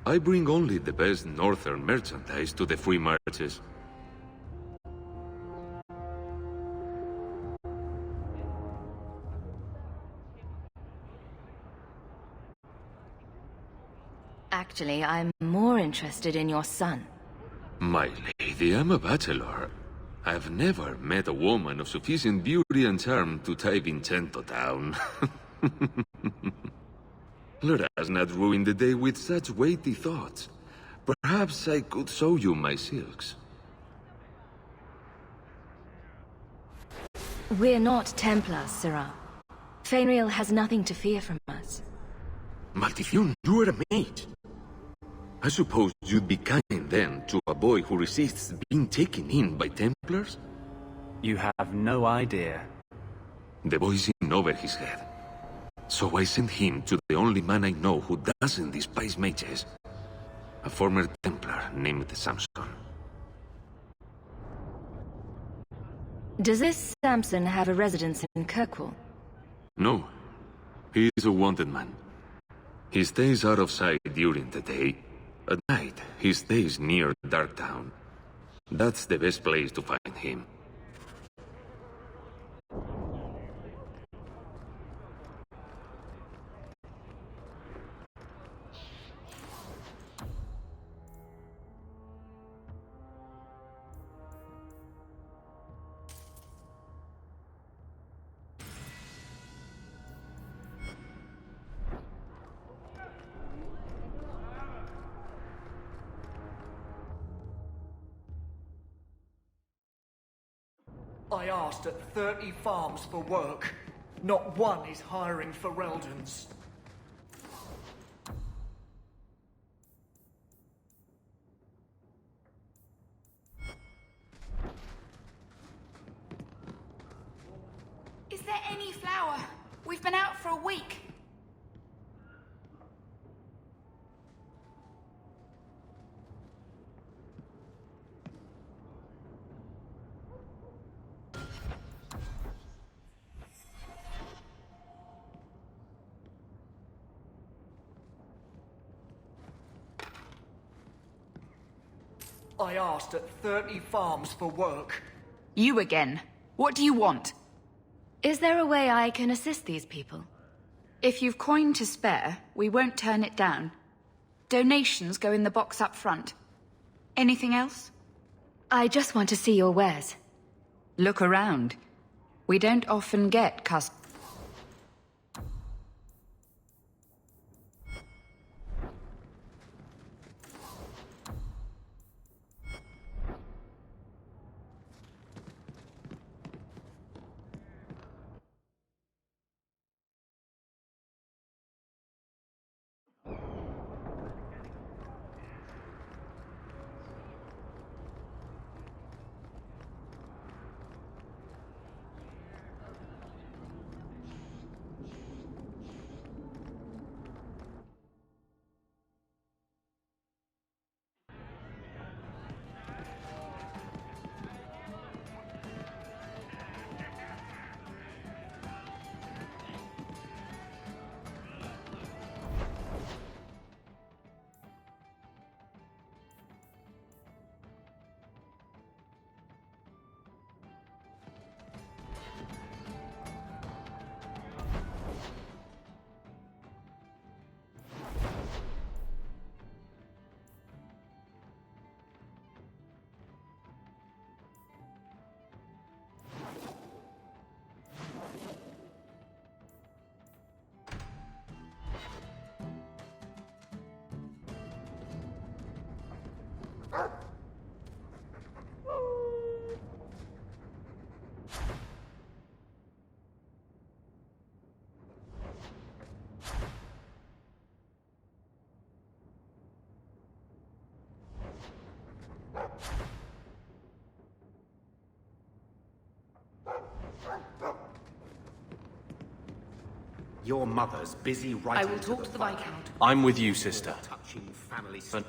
I bring only the best northern merchandise to the free marches. Actually, I'm more interested in your son. My lady, I'm a bachelor. I've never met a woman of sufficient beauty and charm to tie Vincento down. Let us not ruin the day with such weighty thoughts. Perhaps I could show you my silks. We're not Templars, Sirrah. Fainriel has nothing to fear from us. Maldifion, you are a mage. I suppose you'd be kind then to a boy who resists being taken in by Templars? You have no idea. The boy's in over his head. So I sent him to the only man I know who doesn't despise mages. A former Templar named Samson. Does this Samson have a residence in Kirkwall? No. He is a wanted man. He stays out of sight during the day. At night, he stays near Darktown. That's the best place to find him. I asked at 30 farms for work. Not one is hiring for Eldons. Is there any flour? We've been out for a week. I asked at 30 farms for work. You again. What do you want? Is there a way I can assist these people? If you've coin to spare, we won't turn it down. Donations go in the box up front. Anything else? I just want to see your wares. Look around. We don't often get customers. Your mother's busy writing. I will talk to the Viscount. I'm with you, sister. Touching family. But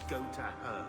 Go to her.